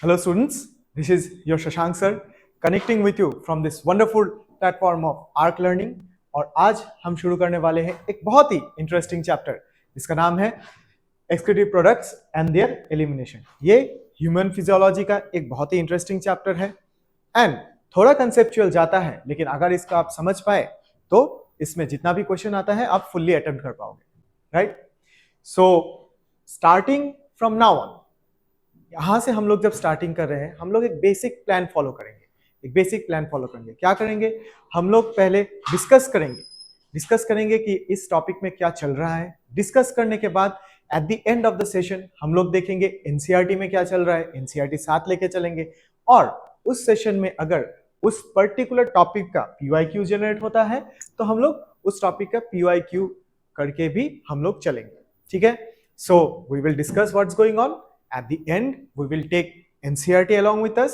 Hello students, this is your Shashank sir connecting with you from this wonderful platform of ARC Learning। और आज हम शुरू करने वाले हैं एक बहुत ही इंटरेस्टिंग चैप्टर जिसका नाम है excretive products and their elimination. ये ह्यूमन फिजियोलॉजी का एक बहुत ही इंटरेस्टिंग चैप्टर है एंड थोड़ा कंसेप्चुअल जाता है, लेकिन अगर इसका आप समझ पाए तो इसमें जितना भी क्वेश्चन आता है आप फुल्ली अटेम्प्ट कर पाओगे, right. So starting from now on, यहां से हम लोग जब स्टार्टिंग कर रहे हैं हम लोग एक बेसिक प्लान फॉलो करेंगे। क्या करेंगे? हम लोग पहले डिस्कस करेंगे कि इस टॉपिक में क्या चल रहा है। डिस्कस करने के बाद at the end of the session हम लोग देखेंगे एनसीईआरटी में क्या चल रहा है, एनसीईआरटी साथ लेके चलेंगे। और उस सेशन में अगर उस पर्टिकुलर टॉपिक का पीवाईक्यू जनरेट होता है तो हम लोग उस टॉपिक का पीवाईक्यू करके भी हम लोग चलेंगे, ठीक है। So we will discuss what's going on. At the end, we will take NCERT along with us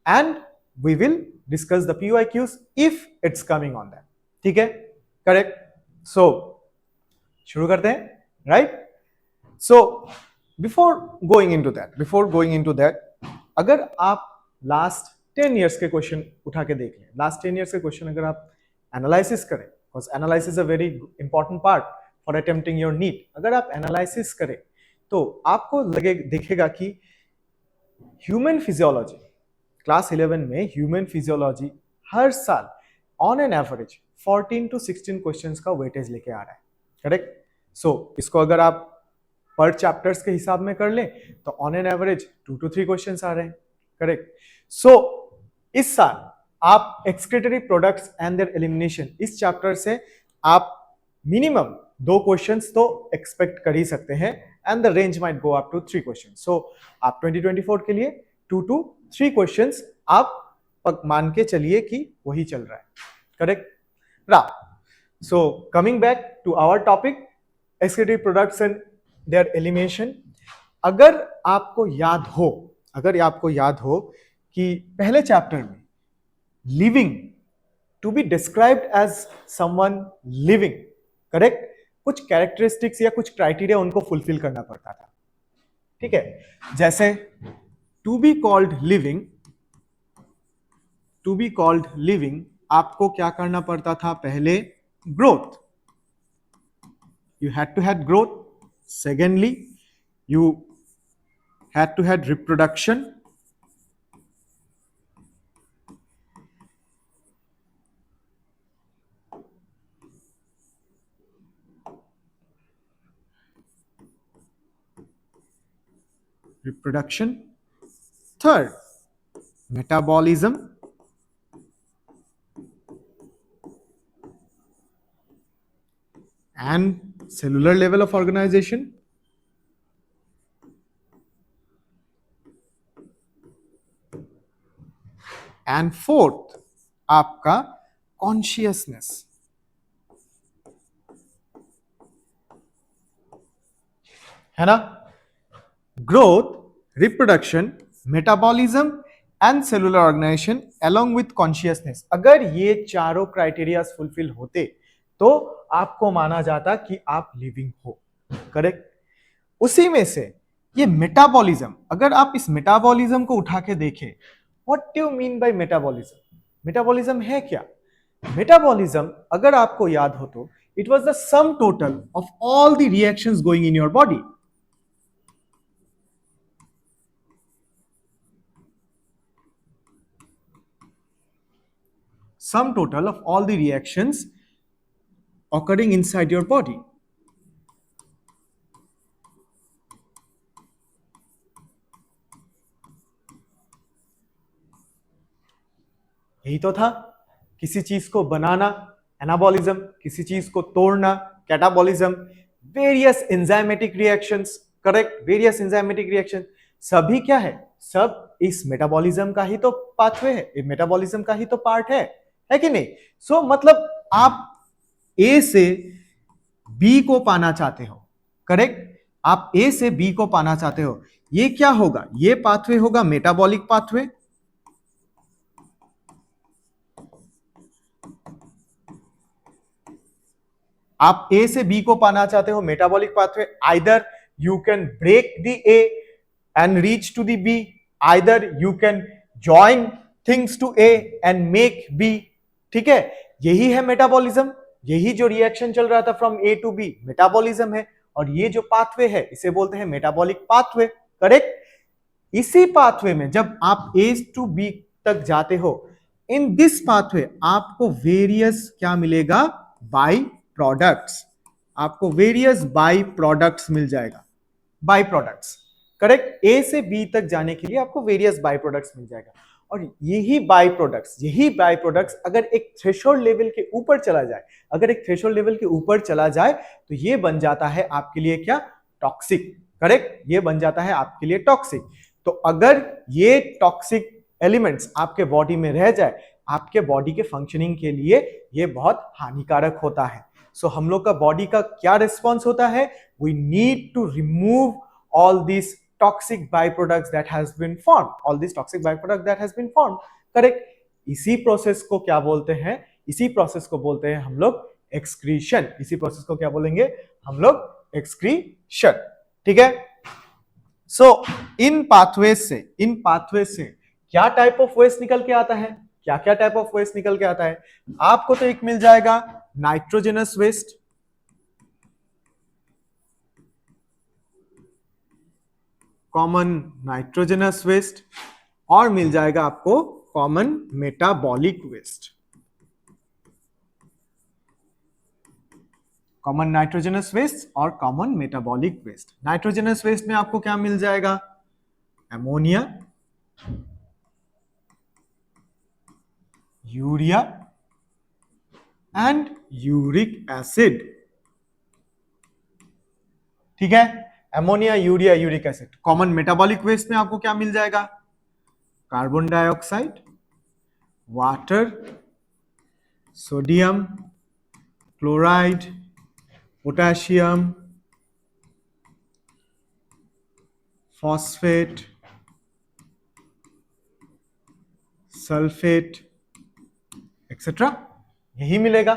and we will discuss the PYQs if it's coming on that. ठीक है? Correct? So, शुरू करते हैं, right? So, before going into that, अगर आप last 10 years के question उठा के देख लें, last 10 years के क्वेश्चन अगर आप एनालिसिस करें, because analysis is a very important part for attempting your NEET, अगर आप एनालिसिस करें तो आपको दिखेगा कि ह्यूमन फिजियोलॉजी क्लास 11 में ह्यूमन फिजियोलॉजी हर साल on an average 14 to 16 questions का वेटेज लेके आ रहा है, करेक्ट। सो इसको अगर आप पर चैप्टर्स के हिसाब में कर लें तो on an average 2 to 3 questions आ रहे हैं, करेक्ट। सो इस साल आप excretory products and their elimination इस चैप्टर से आप मिनिमम 2 क्वेश्चंस तो एक्सपेक्ट कर ही सकते हैं and the range might go up to 3 questions. So आप 2024 के लिए 2 to 3 क्वेश्चंस आप मान के चलिए कि वही चल रहा है, correct. So coming back to our topic excretive products and their elimination. अगर आपको याद हो कि पहले चैप्टर में living to be described as someone living, correct, कुछ कैरेक्टरिस्टिक्स या कुछ क्राइटेरिया उनको फुलफिल करना पड़ता था, ठीक है। जैसे टू बी कॉल्ड लिविंग आपको क्या करना पड़ता था? पहले growth, you had to had growth. Secondly you had to had reproduction, third metabolism, and cellular level of organization, and fourth आपका कॉन्शियसनेस, है ना। Growth, reproduction, metabolism and cellular organization along with consciousness, अगर ये चारों criterias fulfil होते तो आपको माना जाता कि आप लिविंग हो, करेक्ट। उसी में से ये मेटाबॉलिज्म, अगर आप इस मेटाबॉलिज्म को उठा के देखें, what do you mean by metabolism? Metabolism है क्या? मेटाबॉलिज्म अगर आपको याद हो तो it was the sum total of all the reactions going in your body. Sum total of all the reactions occurring inside your body. यही तो था, किसी चीज को बनाना एनाबॉलिज्म, किसी चीज को तोड़ना catabolism, various enzymatic reactions, correct, various enzymatic reaction, सभी क्या है? सब इस मेटाबॉलिज्म का ही तो पाथवे है, मेटाबॉलिज्म का ही तो पार्ट है कि नहीं? सो मतलब आप ए से बी को पाना चाहते हो, करेक्ट, आप ए से बी को पाना चाहते हो, ये क्या होगा? ये पाथवे होगा मेटाबॉलिक पाथवे, आप ए से बी को पाना चाहते हो metabolic pathway. Either you can break the A and reach to the B, either you can join things to A and make B, ठीक है, यही है मेटाबॉलिज्म, यही जो रिएक्शन चल रहा था from A to B metabolism है, और ये जो पाथवे है इसे बोलते हैं मेटाबॉलिक पाथवे, करेक्ट। इसी पाथवे में जब आप ए टू बी तक जाते हो, इन दिस पाथवे आपको वेरियस क्या मिलेगा, बाई प्रोडक्ट्स, आपको वेरियस बाई प्रोडक्ट्स मिल जाएगा, बाई प्रोडक्ट्स, करेक्ट। ए से बी तक जाने के लिए आपको वेरियस बाई प्रोडक्ट्स मिल जाएगा, और यही बाई प्रोडक्ट्स अगर एक थ्रेशोल्ड लेवल के ऊपर चला जाए, अगर एक थ्रेशोल्ड लेवल के ऊपर चला जाए तो ये बन जाता है आपके लिए क्या, टॉक्सिक, करेक्ट, ये बन जाता है आपके लिए टॉक्सिक। तो अगर ये टॉक्सिक एलिमेंट्स आपके बॉडी में रह जाए, आपके बॉडी के फंक्शनिंग के लिए ये बहुत हानिकारक होता है। सो हम लोग का बॉडी का क्या रिस्पॉन्स होता है, we need to remove all this toxic byproducts that has been formed, all these toxic byproducts that has been formed, correct। इसी प्रोसेस को क्या बोलते हैं, इसी प्रोसेस को बोलते हैं हम लोग एक्सक्रीशन, इसी प्रोसेस को क्या बोलेंगे हम लोग, एक्सक्रीशन, ठीक है। सो इन पाथवेज से क्या टाइप ऑफ वेस्ट निकल के आता है, क्या क्या टाइप ऑफ वेस्ट निकल के आता है, आपको तो एक मिल जाएगा nitrogenous waste, common nitrogenous waste, और मिल जाएगा आपको common metabolic waste, common nitrogenous waste और common metabolic waste. Nitrogenous waste में आपको क्या मिल जाएगा, ammonia, urea and uric acid, ठीक है, ammonia, urea, uric acid. Common metabolic waste में आपको क्या मिल जाएगा, carbon dioxide, water, sodium chloride, potassium, phosphate, sulphate etcetera, यही मिलेगा,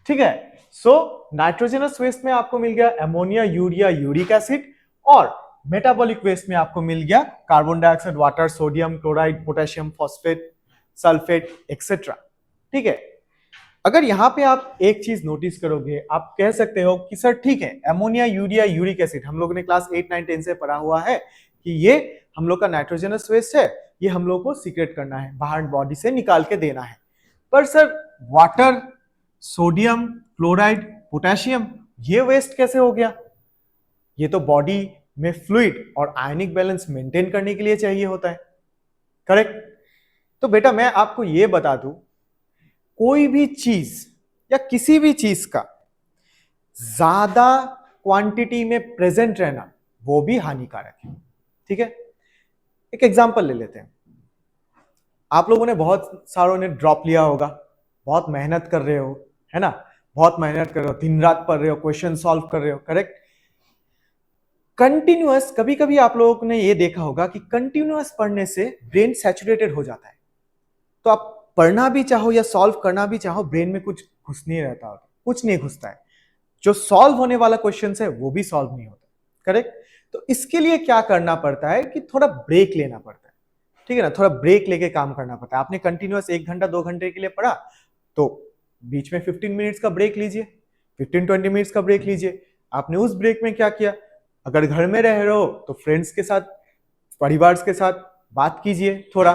ठीक है। सो नाइट्रोजनस वेस्ट में आपको मिल गया एमोनिया, यूरिया, यूरिक एसिड, और मेटाबॉलिक वेस्ट में आपको मिल गया carbon dioxide, water, sodium chloride, potassium, phosphate, sulphate etcetera, ठीक है। अगर यहां पे आप एक चीज नोटिस करोगे, आप कह सकते हो कि सर ठीक है, एमोनिया, यूरिया, यूरिक एसिड हम लोगों ने क्लास 8, 9, 10 से पढ़ा हुआ है कि ये हम लोग का नाइट्रोजनस वेस्ट है, ये हम लोग को सीक्रेट करना है, बाहर बॉडी से निकाल के देना है। पर sir water, sodium chloride, potassium, ये वेस्ट कैसे हो गया, ये तो बॉडी में फ्लूइड और आयनिक बैलेंस मेंटेन करने के लिए चाहिए होता है, करेक्ट। तो बेटा मैं आपको ये बता दूं, कोई भी चीज या किसी भी चीज का ज्यादा क्वांटिटी में प्रेजेंट रहना वो भी हानिकारक है, ठीक है। एक एग्जांपल ले लेते हैं, आप लोगों ने बहुत सारों ने ड्रॉप लिया होगा, बहुत मेहनत कर रहे हो, है ना, बहुत मेहनत कर रहे हो, दिन रात पढ़ रहे हो, क्वेश्चन सॉल्व कर रहे हो, करेक्ट। कंटिन्यूअस, कभी कभी आप लोगों ने ये देखा होगा कि कंटिन्यूअस पढ़ने से ब्रेन सैचुरेटेड हो जाता है, तो आप पढ़ना भी चाहो या सॉल्व करना भी चाहो, ब्रेन में कुछ घुस नहीं रहता होता, कुछ नहीं घुसता है, जो सॉल्व होने वाला क्वेश्चन है वो भी सॉल्व नहीं होता, करेक्ट। तो इसके लिए क्या करना पड़ता है कि थोड़ा ब्रेक लेना पड़ता है, ठीक है ना, थोड़ा ब्रेक लेके काम करना पड़ता है। आपने कंटिन्यूअस 1 घंटा 2 घंटे के लिए पढ़ा, तो बीच में 15 मिनट्स का ब्रेक लीजिए, 15-20 मिनट्स का ब्रेक लीजिए। आपने उस ब्रेक में क्या किया, अगर घर में रह रहे हो तो फ्रेंड्स के साथ, परिवार के साथ बात कीजिए थोड़ा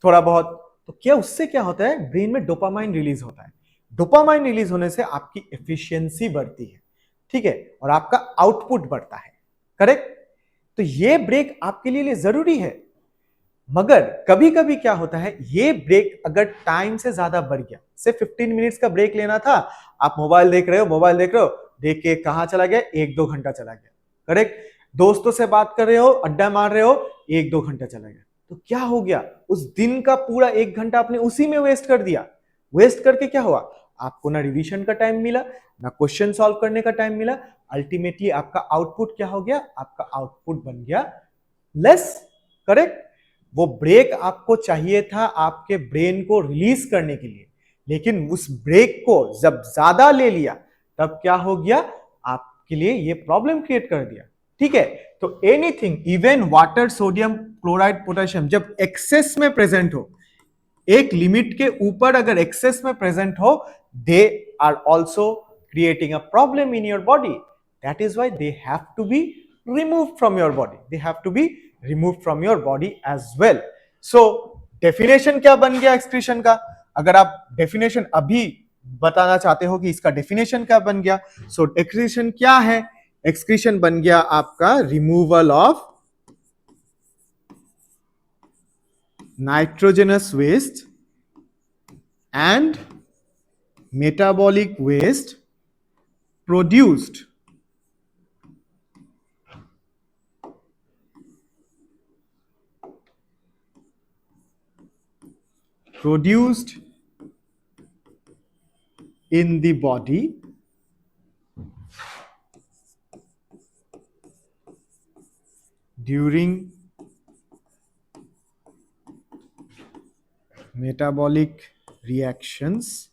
थोड़ा बहुत, तो क्या उससे क्या होता है, ब्रेन में डोपामाइन रिलीज होता है, डोपामाइन रिलीज होने से आपकी एफिशिएंसी बढ़ती है, ठीक है, और आपका आउटपुट बढ़ता है, करेक्ट। तो ये ब्रेक आपके लिए जरूरी है, मगर कभी कभी क्या होता है, ये ब्रेक अगर टाइम से ज्यादा बढ़ गया, से 15 मिनट्स का ब्रेक लेना था, आप मोबाइल देख रहे हो, देख के कहां चला गया, 1-2 घंटा चला गया, करेक्ट। दोस्तों से बात कर रहे हो, अड्डा मार रहे हो, 1-2 घंटा चला गया, तो क्या हो गया, उस दिन का पूरा 1 घंटा आपने उसी में वेस्ट कर दिया। वेस्ट करके क्या हुआ, आपको ना रिवीजन का टाइम मिला, ना क्वेश्चन सॉल्व करने का टाइम मिला, अल्टीमेटली आपका आउटपुट क्या हो गया, आपका आउटपुट बन गया लेस, करेक्ट। वो ब्रेक आपको चाहिए था आपके ब्रेन को रिलीज करने के लिए, लेकिन उस ब्रेक को जब ज्यादा ले लिया तब क्या हो गया, आपके लिए ये प्रॉब्लम क्रिएट कर दिया, ठीक है, तो anything, even water, sodium chloride, potassium जब एक्सेस में प्रेजेंट हो, एक लिमिट के ऊपर अगर एक्सेस में प्रेजेंट हो, they are also creating a problem in your body. That is why they have to be removed from your body. They have to be removed from your body as well. So definition क्या बन गया excretion का? अगर आप definition अभी बताना चाहते हो कि इसका definition क्या बन गया, so excretion क्या है? excretion बन गया आपका removal of nitrogenous waste and metabolic waste produced in the body during metabolic reactions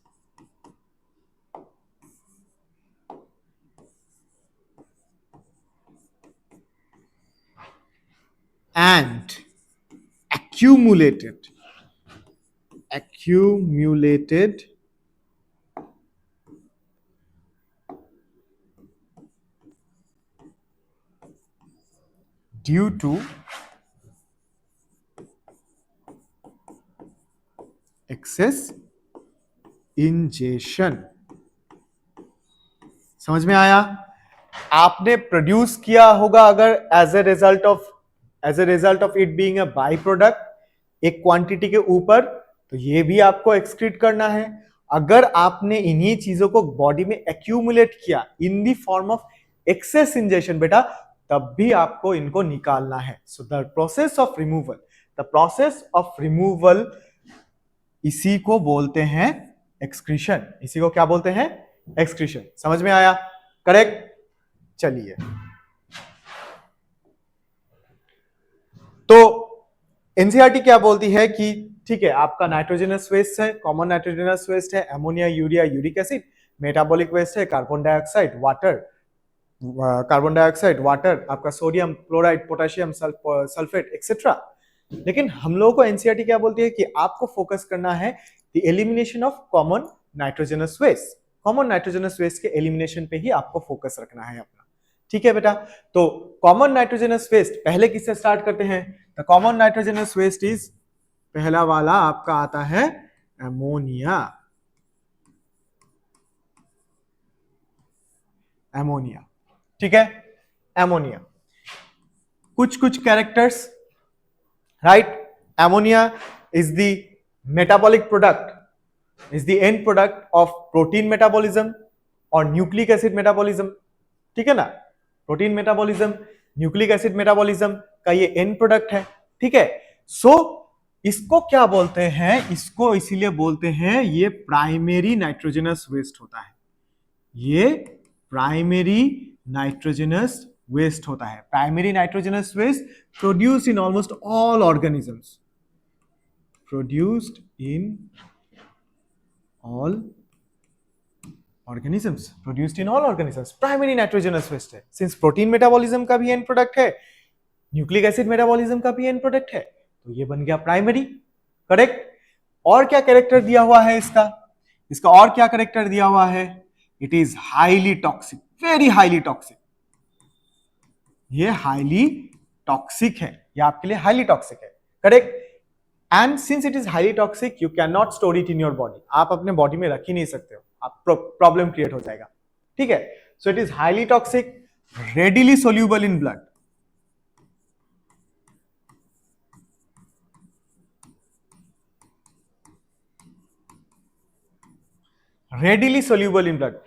and accumulated due to excess ingestion. समझ में आया? आपने प्रोड्यूस किया होगा अगर as a result of it being a byproduct एक क्वांटिटी के ऊपर, तो ये भी आपको एक्सक्रीट करना है. अगर आपने इन्हीं चीजों को बॉडी में एक्यूमुलेट किया in the form of excess ingestion बेटा, तब भी आपको इनको निकालना है. So the process of removal इसी को बोलते हैं एक्सक्रीशन. इसी को क्या बोलते हैं? एक्सक्रीशन. समझ में आया? करेक्ट. चलिए, तो एनसीईआरटी क्या बोलती है कि ठीक है, आपका नाइट्रोजनस वेस्ट है, कॉमन नाइट्रोजनस वेस्ट है, ammonia, urea, uric acid. Metabolic waste है कार्बन डाइऑक्साइड, वाटर, आपका sodium chloride, potassium sulphate etcetera. लेकिन हम लोगों को एनसीईआरटी क्या बोलती है कि आपको फोकस करना है the elimination of common nitrogenous waste. Common nitrogenous waste के एलिमिनेशन पे ही आपको फोकस रखना है अपना. ठीक है बेटा. तो कॉमन नाइट्रोजनस वेस्ट पहले किससे स्टार्ट करते हैं? The common nitrogenous waste is, पहला वाला आपका आता है अमोनिया. ठीक है, अमोनिया. कुछ characters, right? Ammonia is the metabolic product, is the end product of protein metabolism और न्यूक्लिक एसिड मेटाबॉलिज्म. ठीक है ना? Protein metabolism, nucleic acid metabolism का ये एंड प्रोडक्ट है. ठीक है. सो इसको क्या बोलते हैं? इसको इसीलिए बोलते हैं ये प्राइमरी नाइट्रोजनस वेस्ट होता है. ये प्राइमरी नाइट्रोजनस वेस्ट होता है. Primary nitrogenous waste produced in almost all organisms. Produced in all organisms primary nitrogenous waste है. सिंस प्रोटीन मेटाबॉलिज्म का भी एंड प्रोडक्ट है, न्यूक्लिक एसिड मेटाबॉलिज्म का भी एंड प्रोडक्ट है, तो ये बन गया प्राइमरी. करेक्ट. और क्या कैरेक्टर दिया हुआ है इसका और क्या कैरेक्टर दिया हुआ है? It is highly toxic, very highly toxic. ये हाईली टॉक्सिक है, ये आपके लिए हाईली टॉक्सिक है. Correct. And since it is highly toxic, you can not store it in your body. आप अपने बॉडी में रख ही नहीं सकते हो, आप प्रॉब्लम क्रिएट हो जाएगा. ठीक है. So it is highly toxic, readily soluble in blood. Readily soluble in blood.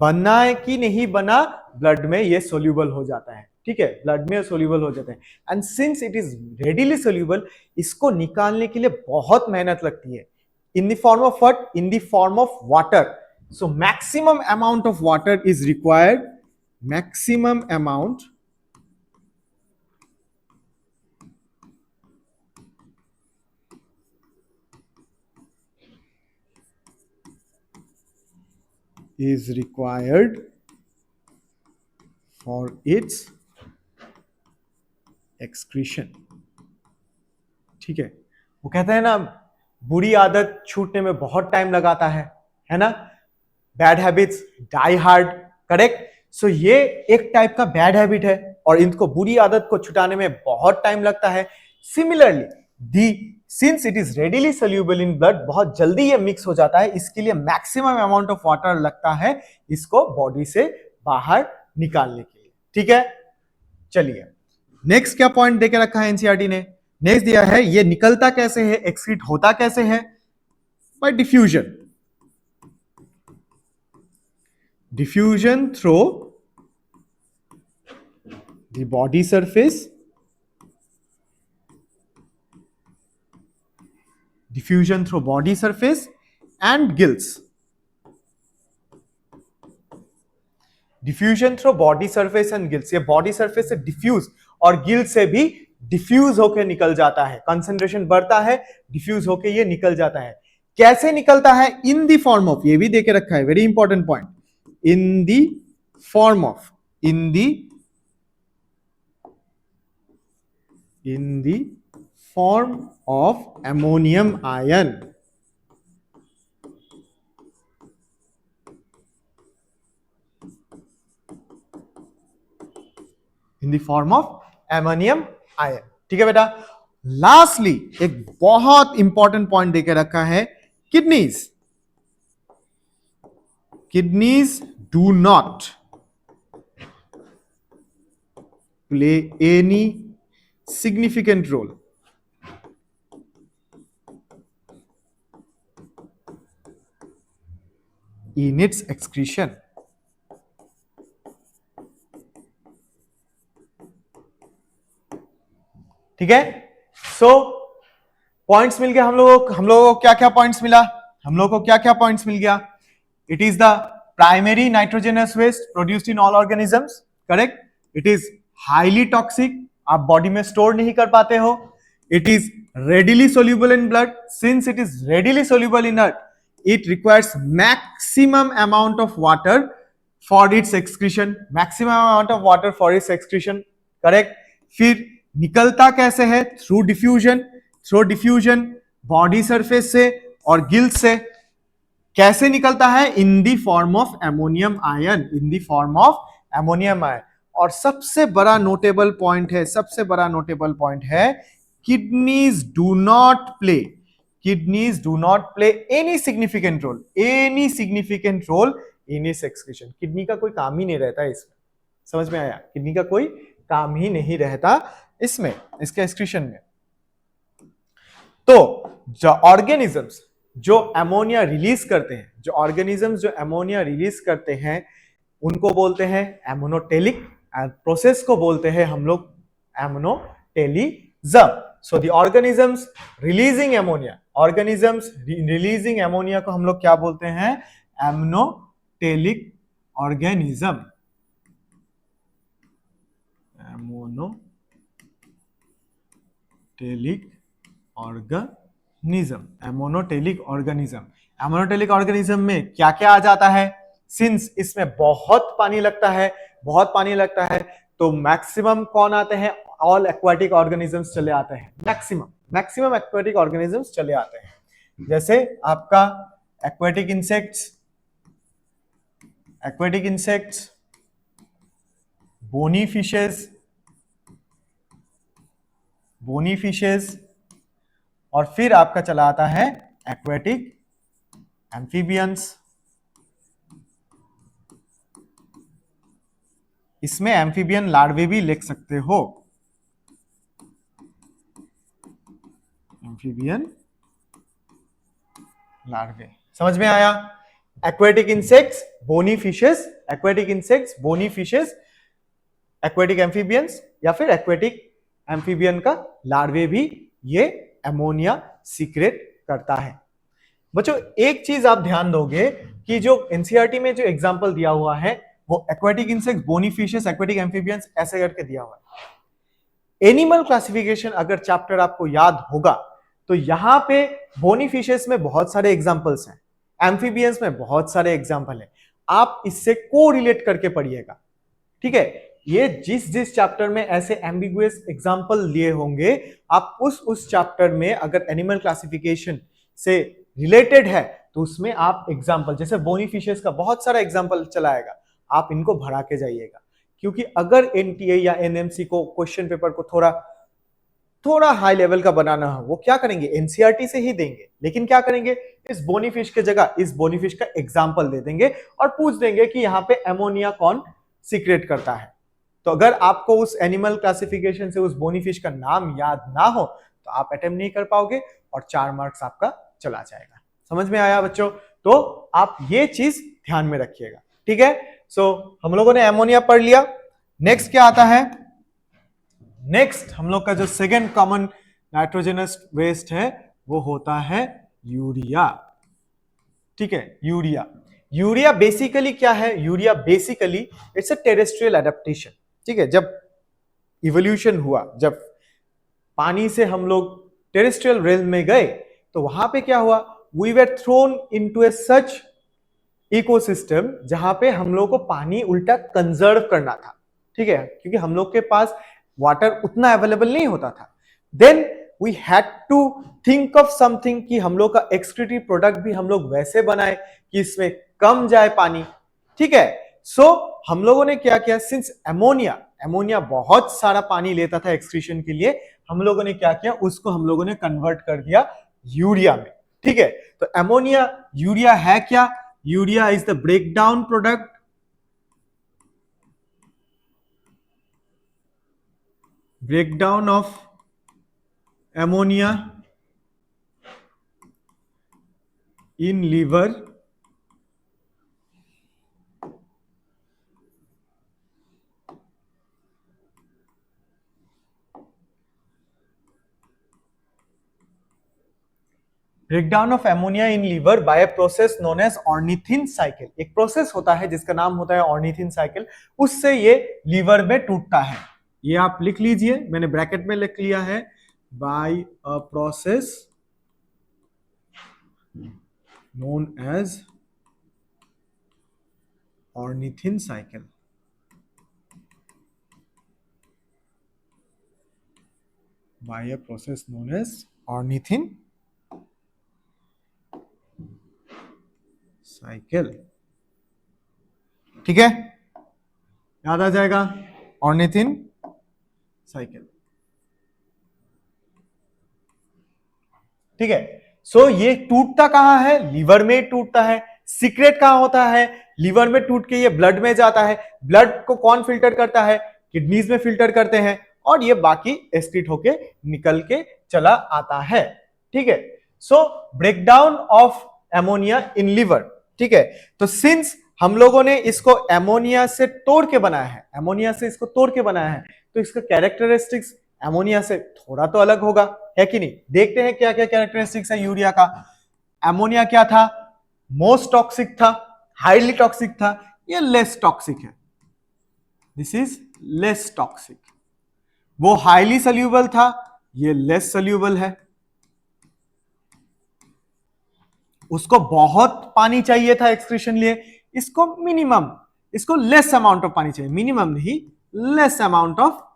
बना है कि नहीं बना, ब्लड में ये सोल्यूबल हो जाता है. ठीक है, ब्लड में सोल्यूबल हो जाते हैं. And since it is readily soluble, इसको निकालने के लिए बहुत मेहनत लगती है. इन the form of what? In the form of water. So maximum amount of water is required. Maximum amount is required for its excretion. ठीक है, वो कहते हैं ना बुरी आदत छूटने में बहुत टाइम लगाता है ना, bad habits die hard, correct. So ये एक टाइप का बैड हैबिट है और इनको बुरी आदत को छुटाने में बहुत टाइम लगता है। Similarly the since it is readily soluble in blood, बहुत जल्दी ये मिक्स हो जाता है, इसके लिए मैक्सिमम अमाउंट ऑफ वाटर लगता है इसको बॉडी से बाहर निकालने के लिए। ठीक है, चलिए नेक्स्ट क्या पॉइंट देके रखा है एनसीईआरटी ने। नेक्स्ट दिया है ये निकलता कैसे है, एक्सक्रीट होता कैसे है, bye diffusion. Diffusion through the body surface, diffusion through body surface and gills. Diffusion through body surface and gills, ये बॉडी सरफेस से डिफ्यूज और गिल से भी डिफ्यूज होकर निकल जाता है, कंसंट्रेशन बढ़ता है, डिफ्यूज होकर ये निकल जाता है। कैसे निकलता है, इन द फॉर्म ऑफ, ये भी देके रखा है, very important point, in the form of, in the form of ammonium ion, in the form of ammonium ion। ठीक है बेटा। लास्टली एक बहुत इंपॉर्टेंट पॉइंट देके रखा है, kidneys, kidneys do not play any significant role in its excretion। ठीक है, सो पॉइंट्स मिल गया हम लोगों को क्या क्या पॉइंट्स मिला, हम लोगों को क्या क्या पॉइंट्स मिल गया। It is the primary nitrogenous waste produced in all organisms, correct. It is highly toxic, आप बॉडी में स्टोर नहीं कर पाते हो। It is readily soluble in blood, since it is readily soluble in blood it requires maximum amount of water for its excretion, maximum amount of water for its excretion, correct। फिर निकलता कैसे है, through diffusion, through diffusion body surface से और gills से। कैसे निकलता है, इन the form of ammonium ion, in the form of ammonium ion. और सबसे बड़ा नोटेबल पॉइंट है, सबसे बड़ा नोटेबल पॉइंट है, kidneys do not play, kidneys do not play any significant role in its excretion। Kidney का कोई काम ही नहीं रहता है इसमें, समझ में आया, किडनी का कोई काम ही नहीं रहता इसमें, इसके एक्सक्रीशन में। तो जो ऑर्गेनिजम्स जो अमोनिया रिलीज करते हैं, जो ऑर्गेनिजम्स जो अमोनिया रिलीज करते हैं उनको बोलते हैं एमोनोटेलिक, प्रोसेस को बोलते हैं हम लोग एमोनोटेलिज्म। So the organisms releasing ammonia, organisms releasing ammonia को हम लोग क्या बोलते हैं, एमोनोटेलिक ऑर्गेनिज्म, एमोनोटेलिक ऑर्गेनिज्म, एमोनोटेलिक ऑर्गेनिज्म। एमोनोटेलिक ऑर्गेनिज्म में क्या क्या आ जाता है, सिंस इसमें बहुत पानी लगता है, बहुत पानी लगता है, तो मैक्सिमम कौन आते हैं, ऑल एक्वाटिक ऑर्गेनिजम्स चले आते हैं, मैक्सिमम एक्वाटिक ऑर्गेनिजम्स चले आते हैं। जैसे आपका एक्वाटिक इंसेक्ट्स, बोनी फिशेस, और फिर आपका चला आता है एक्वाटिक एम्फीबियंस। इसमें एम्फीबियन लार्वे भी लिख सकते हो, एम्फीबियन लार्वे, समझ में आया। Aquatic insects, bony fishes, aquatic insects, bony fishes, aquatic amphibians, या फिर एक्वेटिक एम्फीबियन का लार्वे भी ये अमोनिया सीक्रेट करता है। बच्चों एक चीज आप ध्यान दोगे कि जो एनसीईआरटी में जो एग्जांपल दिया हुआ है वो aquatic insects, bony fishes, aquatic amphibians ऐसे करके दिया हुआ है। एनिमल क्लासिफिकेशन अगर चैप्टर आपको याद होगा तो यहां पे बोनी फिशेस में बहुत सारे एग्जांपल्स हैं, एम्फीबियंस में बहुत सारे एग्जांपल हैं, आप इससे को रिलेट करके पढ़िएगा, ठीक है। ये जिस जिस चैप्टर में ऐसे एम्बिगुअस एग्जांपल लिए होंगे, आप उस चैप्टर में अगर एनिमल क्लासिफिकेशन से रिलेटेड है तो उसमें आप एग्जांपल, जैसे बोनी फिशेस का बहुत सारा एग्जांपल चलाएगा, आप इनको भरा के जाइएगा। क्योंकि अगर एनटीए या एनएमसी को क्वेश्चन पेपर को थोड़ा हाई लेवल का बनाना हो, वो क्या करेंगे, एनसीईआरटी से ही देंगे, लेकिन क्या करेंगे, इस बोनी फिश के जगह इस बोनी फिश का एग्जांपल दे देंगे और पूछ देंगे कि यहाँ पे एमोनिया कौन सीक्रेट करता है। तो अगर आपको उस एनिमल क्लासिफिकेशन से उस बोनी फिश का नाम याद ना हो तो आप अटेम्प्ट नहीं कर पाओगे और 4 मार्क्स आपका चला जाएगा। समझ में आया बच्चों? तो आप ये चीज ध्यान में रखिएगा, ठीक है। सो हम लोगों ने एमोनिया पढ़ लिया। नेक्स्ट क्या आता है? नेक्स्ट हम लोग का जो सेकेंड कॉमन नाइट्रोजनस वेस्ट है वो होता है यूरिया, ठीक है। यूरिया बेसिकली क्या है? Urea basically it's a terrestrial adaptation, ठीक है। जब इवोल्यूशन हुआ, जब पानी से हम लोग टेरेस्ट्रियल रेल में गए तो वहां पे क्या हुआ, we were thrown into a such ecosystem जहां पे हम लोग को पानी उल्टा कंजर्व करना था, ठीक है, क्योंकि हम लोग के पास वाटर उतना अवेलेबल नहीं होता था। Then we had to think of something कि हम लोग का एक्सक्रीटरी प्रोडक्ट भी हम लोग वैसे बनाए कि इसमें कम जाए पानी, ठीक है। सो हम लोगों ने क्या किया, सिंस एमोनिया बहुत सारा पानी लेता था एक्सक्रीशन के लिए, हम लोगों ने क्या किया, उसको हम लोगों ने कन्वर्ट कर दिया यूरिया में, ठीक है। तो यूरिया है क्या? Urea is the breakdown product of ammonia in liver breakdown of ammonia in liver by a process known as ornithine cycle. एक प्रोसेस होता है जिसका नाम होता है ऑर्निथिन साइकिल, उससे ये लीवर में टूटता है। ये आप लिख लीजिए, मैंने ब्रैकेट में लिख लिया है, by a process known as ornithine cycle, by a process known as ornithine cycle, ठीक है, याद आ जाएगा ऑर्निथिन साइकिल, ठीक है। सो ये टूटता कहां है? लीवर में टूटता है। सीक्रेट कहां होता है? लीवर में टूट के ये ब्लड में जाता है। ब्लड को कौन फिल्टर करता है? किडनीज में फिल्टर करते हैं और ये बाकी एक्सक्रीट होके निकल के चला आता है, ठीक है। So breakdown of ammonia in liver, ठीक है। तो सिंस हम लोगों ने इसको एमोनिया से तोड़ के बनाया है, तो इसका कैरेक्टरिस्टिक्स एमोनिया से थोड़ा तो अलग होगा, है कि नहीं? देखते हैं क्या क्या कैरेक्टरिस्टिक्स है यूरिया का। एमोनिया क्या था? मोस्ट टॉक्सिक था, हाईली टॉक्सिक था, ये लेस टॉक्सिक है। This is less toxic. वो हाईली सोल्यूबल था, ये लेस सोल्यूबल है। उसको बहुत पानी चाहिए था एक्सक्रीशन लिए, इसको लेस अमाउंट ऑफ पानी चाहिए, मिनिमम नहीं, less amount of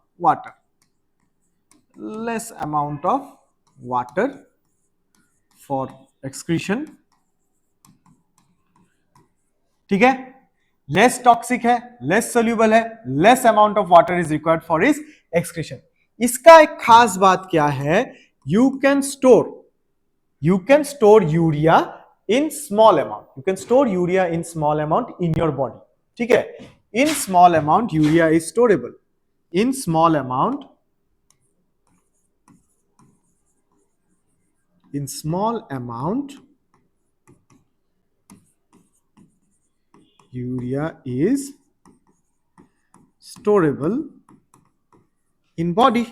water for excretion, ठीक है। लेस टॉक्सिक है, लेस सोल्यूबल है, less amount of water is required for is excretion. इसका एक खास बात क्या है, you can store urea in small amount in your body, ठीक है। In small amount urea is storable, in small amount urea is storable in body.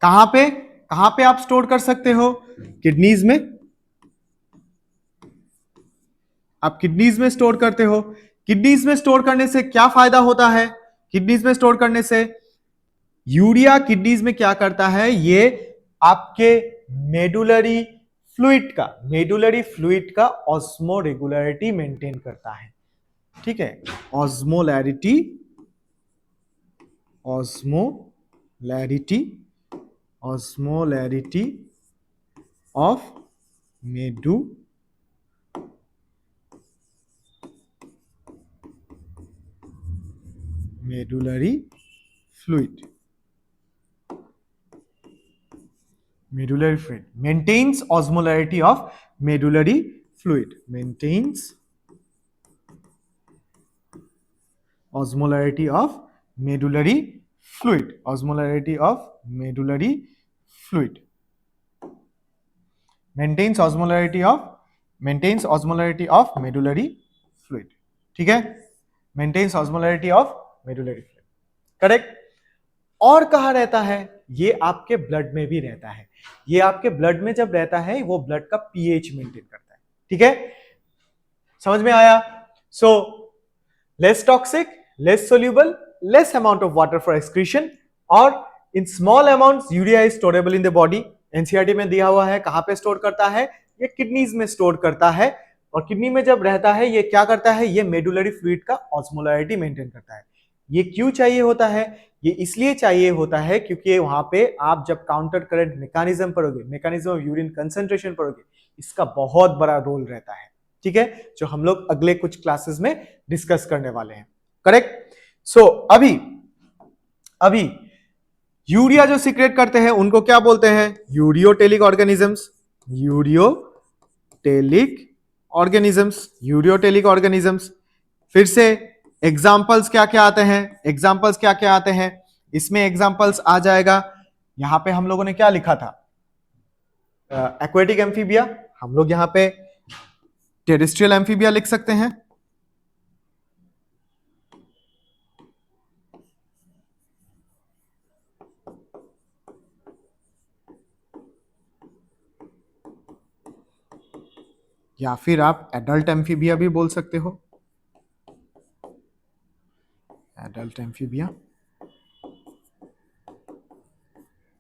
कहां पे आप स्टोर कर सकते हो? किडनीज में। आप किडनीज में स्टोर करते हो। किडनीज में स्टोर करने से क्या फायदा होता है? किडनीज में स्टोर करने से यूरिया किडनीज में क्या करता है, ये आपके मेडुलरी फ्लूइड का ऑस्मो रेगुलरिटी मेंटेन करता है। ठीक है, osmolarity, osmolarity, osmolarity of medullary fluid, medullary fluid maintains osmolarity of medullary fluid, maintains osmolarity of medullary fluid, osmolarity of medullary fluid, maintains osmolarity of medullary fluid, ठीक है, maintains osmolarity of medullary fluid, correct. और कहाँ रहता है? ये आपके blood में भी रहता है। ये आपके ब्लड में जब रहता है वो ब्लड का पीएच मेंटेन करता है, ठीक है, समझ में आया? So less toxic, less soluble, less amount of water for excretion, और in small amounts urea is storable in the body. NCERT में दिया हुआ है कहां पे स्टोर करता है? ये किडनीज में स्टोर करता है, और किडनी में जब रहता है ये क्या करता है? ये मेडुलरी फ्लूइड का ऑस्मोलैरिटी मेंटेन करता है। ये क्यों चाहिए होता है? ये इसलिए चाहिए होता है क्योंकि वहां पे आप जब काउंटर करंट मैकेनिज्म पढ़ोगे, मैकेनिज्म ऑफ यूरिन कंसंट्रेशन पढ़ोगे, इसका बहुत बड़ा रोल रहता है, ठीक है, जो हम लोग अगले कुछ क्लासेस में डिस्कस करने वाले हैं, करेक्ट। सो अभी यूरिया जो सीक्रेट करते हैं उनको क्या बोलते हैं? Ureotelic organisms, ureotelic organisms, ureotelic organisms. फिर से एग्जाम्पल्स क्या क्या आते हैं? एग्जाम्पल्स क्या क्या आते हैं इसमें? एग्जाम्पल्स आ जाएगा, यहां पे हम लोगों ने क्या लिखा था? एक्वेटिक एम्फीबिया, हम लोग यहां पे टेरेस्ट्रियल एम्फीबिया लिख सकते हैं, या फिर आप एडल्ट एम्फीबिया भी बोल सकते हो, एडल्ट एम्फीबिया,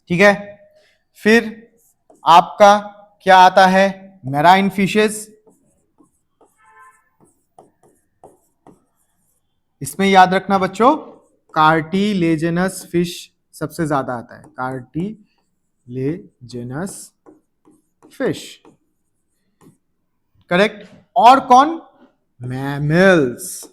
ठीक है। फिर आपका क्या आता है? मैराइन फिशेस, इसमें याद रखना बच्चों कार्टिलेजिनस फिश सबसे ज्यादा आता है, कार्टिलेजिनस फिश, करेक्ट। और कौन? मैमल्स,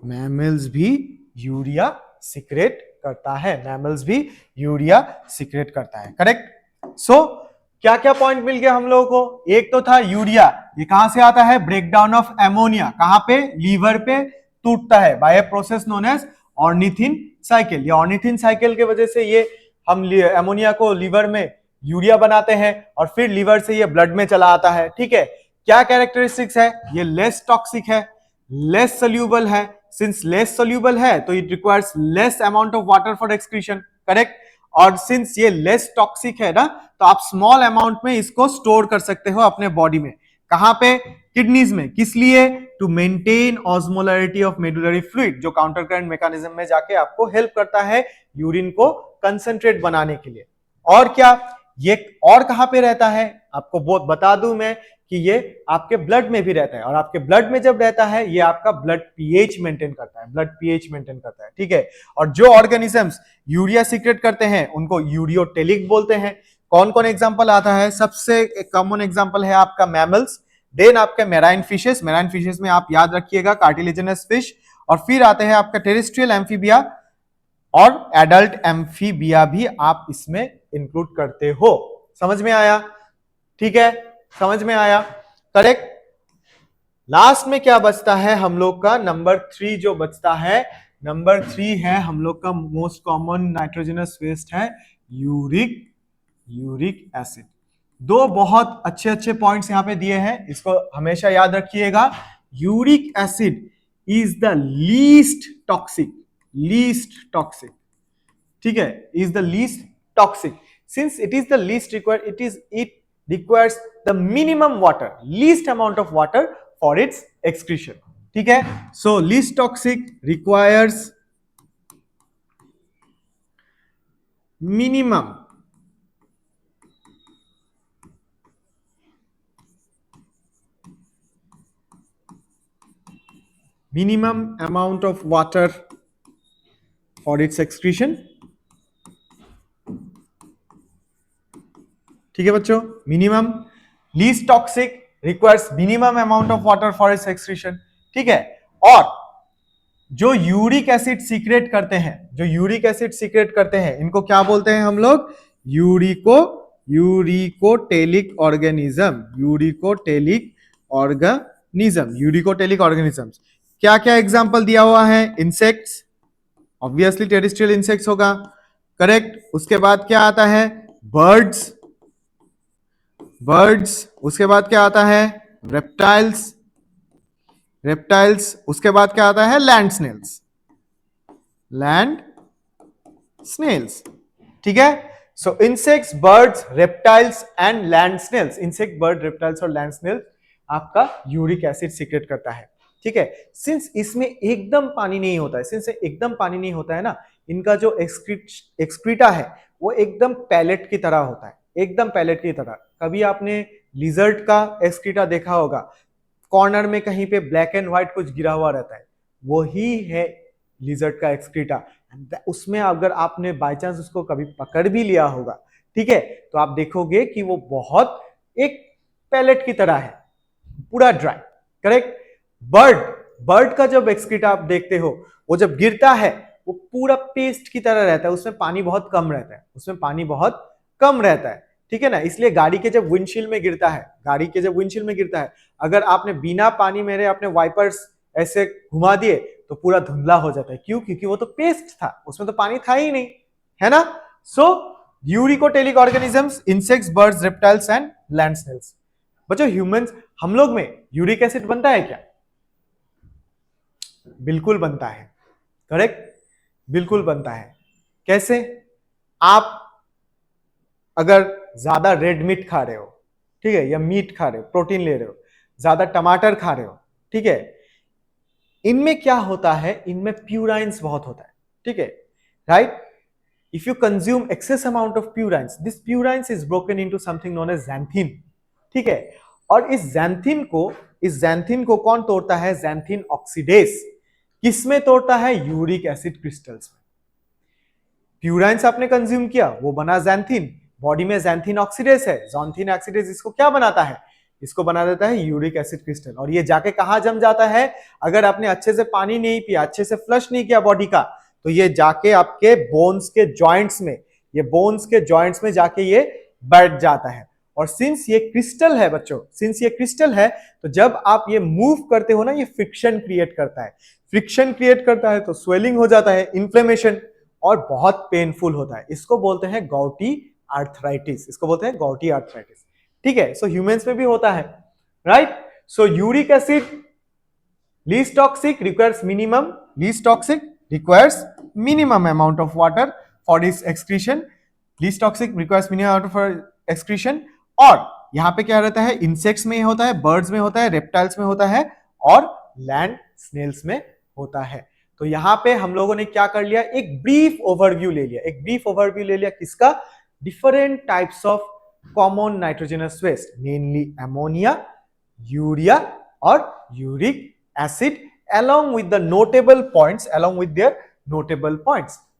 मैमल्स भी यूरिया सीक्रेट करता है, मैमल्स भी यूरिया सीक्रेट करता है, करेक्ट। सो क्या क्या पॉइंट मिल गया हम लोगों को? एक तो था यूरिया, ये कहां से आता है? ब्रेकडाउन ऑफ एमोनिया, कहां पे? लीवर पे टूटता है by a process known as ornithine cycle. ये ऑर्निथिन साइकिल के वजह से ये हम एमोनिया को लीवर में यूरिया बनाते हैं और फिर लीवर से ये ब्लड में चला आता है, ठीक है। क्या कैरेक्टरिस्टिक्स है? ये लेस टॉक्सिक है, लेस सोल्यूबल है, सिंस लेस सोल्यूबल है तो it requires less amount of water for excretion, correct. और सिंस ये लेस टॉक्सिक है ना, तो आप स्मॉल अमाउंट में इसको स्टोर कर सकते हो अपने बॉडी में, कहां पे? किडनीज में। किस लिए? To maintain osmolarity of medullary fluid, जो काउंटर करंट मैकेनिज्म में जाके आपको हेल्प करता है यूरिन को कंसंट्रेट बनाने के लिए। और क्या ये और कहां पे रहता है? आपको बहुत बता दूं मैं कि ये आपके ब्लड में भी रहता है, और आपके ब्लड में जब रहता है ये आपका ब्लड पीएच मेंटेन करता है, ब्लड पीएच मेंटेन करता है, ठीक है। और जो ऑर्गेनिजम्स यूरिया सीक्रेट करते हैं उनको यूरियोटेलिक बोलते हैं। कौन कौन एग्जांपल आता है? सबसे कॉमन एग्जांपल है आपका मैमल्स, देन आपके मैराइन फिशेस, मैराइन फिशेस में आप याद रखिएगा कार्टिलेजिनस फिश, और फिर आते हैं आपका टेरेस्ट्रियल एम्फीबिया और एडल्ट एम्फीबिया भी आप इसमें इंक्लूड करते हो। समझ में आया? ठीक है, समझ में आया, करेक्ट। लास्ट में क्या बचता है हम लोग का? नंबर 3 जो बचता है, नंबर 3 है हम लोग का मोस्ट कॉमन नाइट्रोजनस वेस्ट है यूरिक एसिड। दो बहुत अच्छे अच्छे पॉइंट्स यहां पे दिए हैं, इसको हमेशा याद रखिएगा। Uric acid is the least toxic, ठीक है, is the least toxic. Since it is the least required, it requires the minimum water, least amount of water for its excretion, ठीक है। So least toxic requires minimum minimum amount of water for its excretion. ठीक है बच्चों, minimum least toxic requires minimum amount of water for it's excretion. ठीक है, और जो uric acid secret करते हैं, जो यूरिक एसिड सीक्रेट करते हैं, इनको क्या बोलते हैं हम लोग? Uricotelic organism. Uricotelic organisms. क्या क्या एग्जांपल दिया हुआ है? इंसेक्ट्स, ऑब्वियसली टेरेस्ट्रियल इंसेक्ट्स होगा, करेक्ट. उसके बाद क्या आता है? बर्ड्स. उसके बाद क्या आता है? रेप्टाइल्स. उसके बाद क्या आता है? Land snails. ठीक है. So insects, birds, reptiles and land snails. Insect, bird, reptiles और लैंड स्नेल्स आपका यूरिक एसिड सीक्रेट करता है. ठीक है. सिंस इसमें एकदम पानी नहीं होता है, ना, इनका जो एक्सक्रीटा है वो एकदम पैलेट की तरह होता है, एकदम पैलेट की तरह. कभी आपने लिजर्ड का एक्सक्रीटा देखा होगा, कॉर्नर में कहीं पे ब्लैक एंड व्हाइट कुछ गिरा हुआ रहता है, वही है लिजर्ड का एक्सक्रीटा. उसमें अगर आपने बाय चांस उसको कभी पकड़ भी लिया होगा, ठीक है, तो आप देखोगे कि वो बहुत एक पैलेट की तरह है, पूरा ड्राई. करेक्ट. बर्ड का जब एक्सक्रीटा आप देखते हो, वो जब गिरता है वो पूरा पेस्ट की तरह रहता है, उसमें पानी बहुत कम रहता है. ठीक है ना. इसलिए गाड़ी के जब विंडशील्ड में गिरता है, अगर आपने बिना पानी मेरे अपने वाइपर्स ऐसे घुमा दिए तो पूरा धुंधला हो जाता है. क्यों? क्योंकि वो तो पेस्ट था, उसमें तो पानी था ही नहीं, है ना. So uricotelic organisms, insects, birds, reptiles and land snails. बच्चों, ह्यूमंस, हम लोग में यूरिक एसिड बनता है क्या? बिल्कुल बनता है. करेक्ट, बिल्कुल बनता है. कैसे? आप अगर ज्यादा रेड मीट खा रहे हो, ठीक है, या मीट खा रहे हो, प्रोटीन ले रहे हो, ज्यादा टमाटर खा रहे हो, ठीक है, इनमें क्या होता है? इनमें प्यूराइंस बहुत होता है. ठीक है, right. If you consume excess amount of purines, this purines is broken into something known as xanthine. ठीक है, और इस ज़ैंथीन को कौन तोड़ता है? Xanthine oxidase. किसमें तोड़ता है? यूरिक एसिड क्रिस्टल्स में. प्यूराइंस आपने कंज्यूम किया, वो बना ज़ैंथीन. बॉडी में ज़ैंथीन ऑक्सीडेज है, ज़ैंथीन ऑक्सीडेज इसको क्या बनाता है? इसको बना देता है यूरिक एसिड क्रिस्टल. और ये जाके कहां जम जाता है? अगर आपने अच्छे से पानी नहीं पिया, अच्छे से फ्लश नहीं किया बॉडी का, तो ये जाके आपके बोन्स के जॉइंट्स में जाके ये बैठ जाता है. और सिंस ये क्रिस्टल है बच्चों, तो जब आप ये मूव करते हो ना, ये फ्रिक्शन क्रिएट करता है. तो स्वेलिंग हो जाता है, इन्फ्लेमेशन, और बहुत पेनफुल होता है. इसको बोलते हैं गॉटी आर्थराइटिस. ठीक है. सो ह्यूमंस में भी होता है, right. So uric acid least toxic requires minimum amount of water for it's excretion. और यहां पे क्या रहता है? इंसेक्ट्स में होता है, बर्ड्स में होता है, रेप्टाइल्स में होता है और लैंड स्नेल्स में होता है. तो यहां पे हम लोगों ने क्या कर लिया? एक ब्रीफ ओवरव्यू ले लिया. किसका? Different types of common nitrogenous waste, mainly ammonia, urea और uric acid, along with their notable points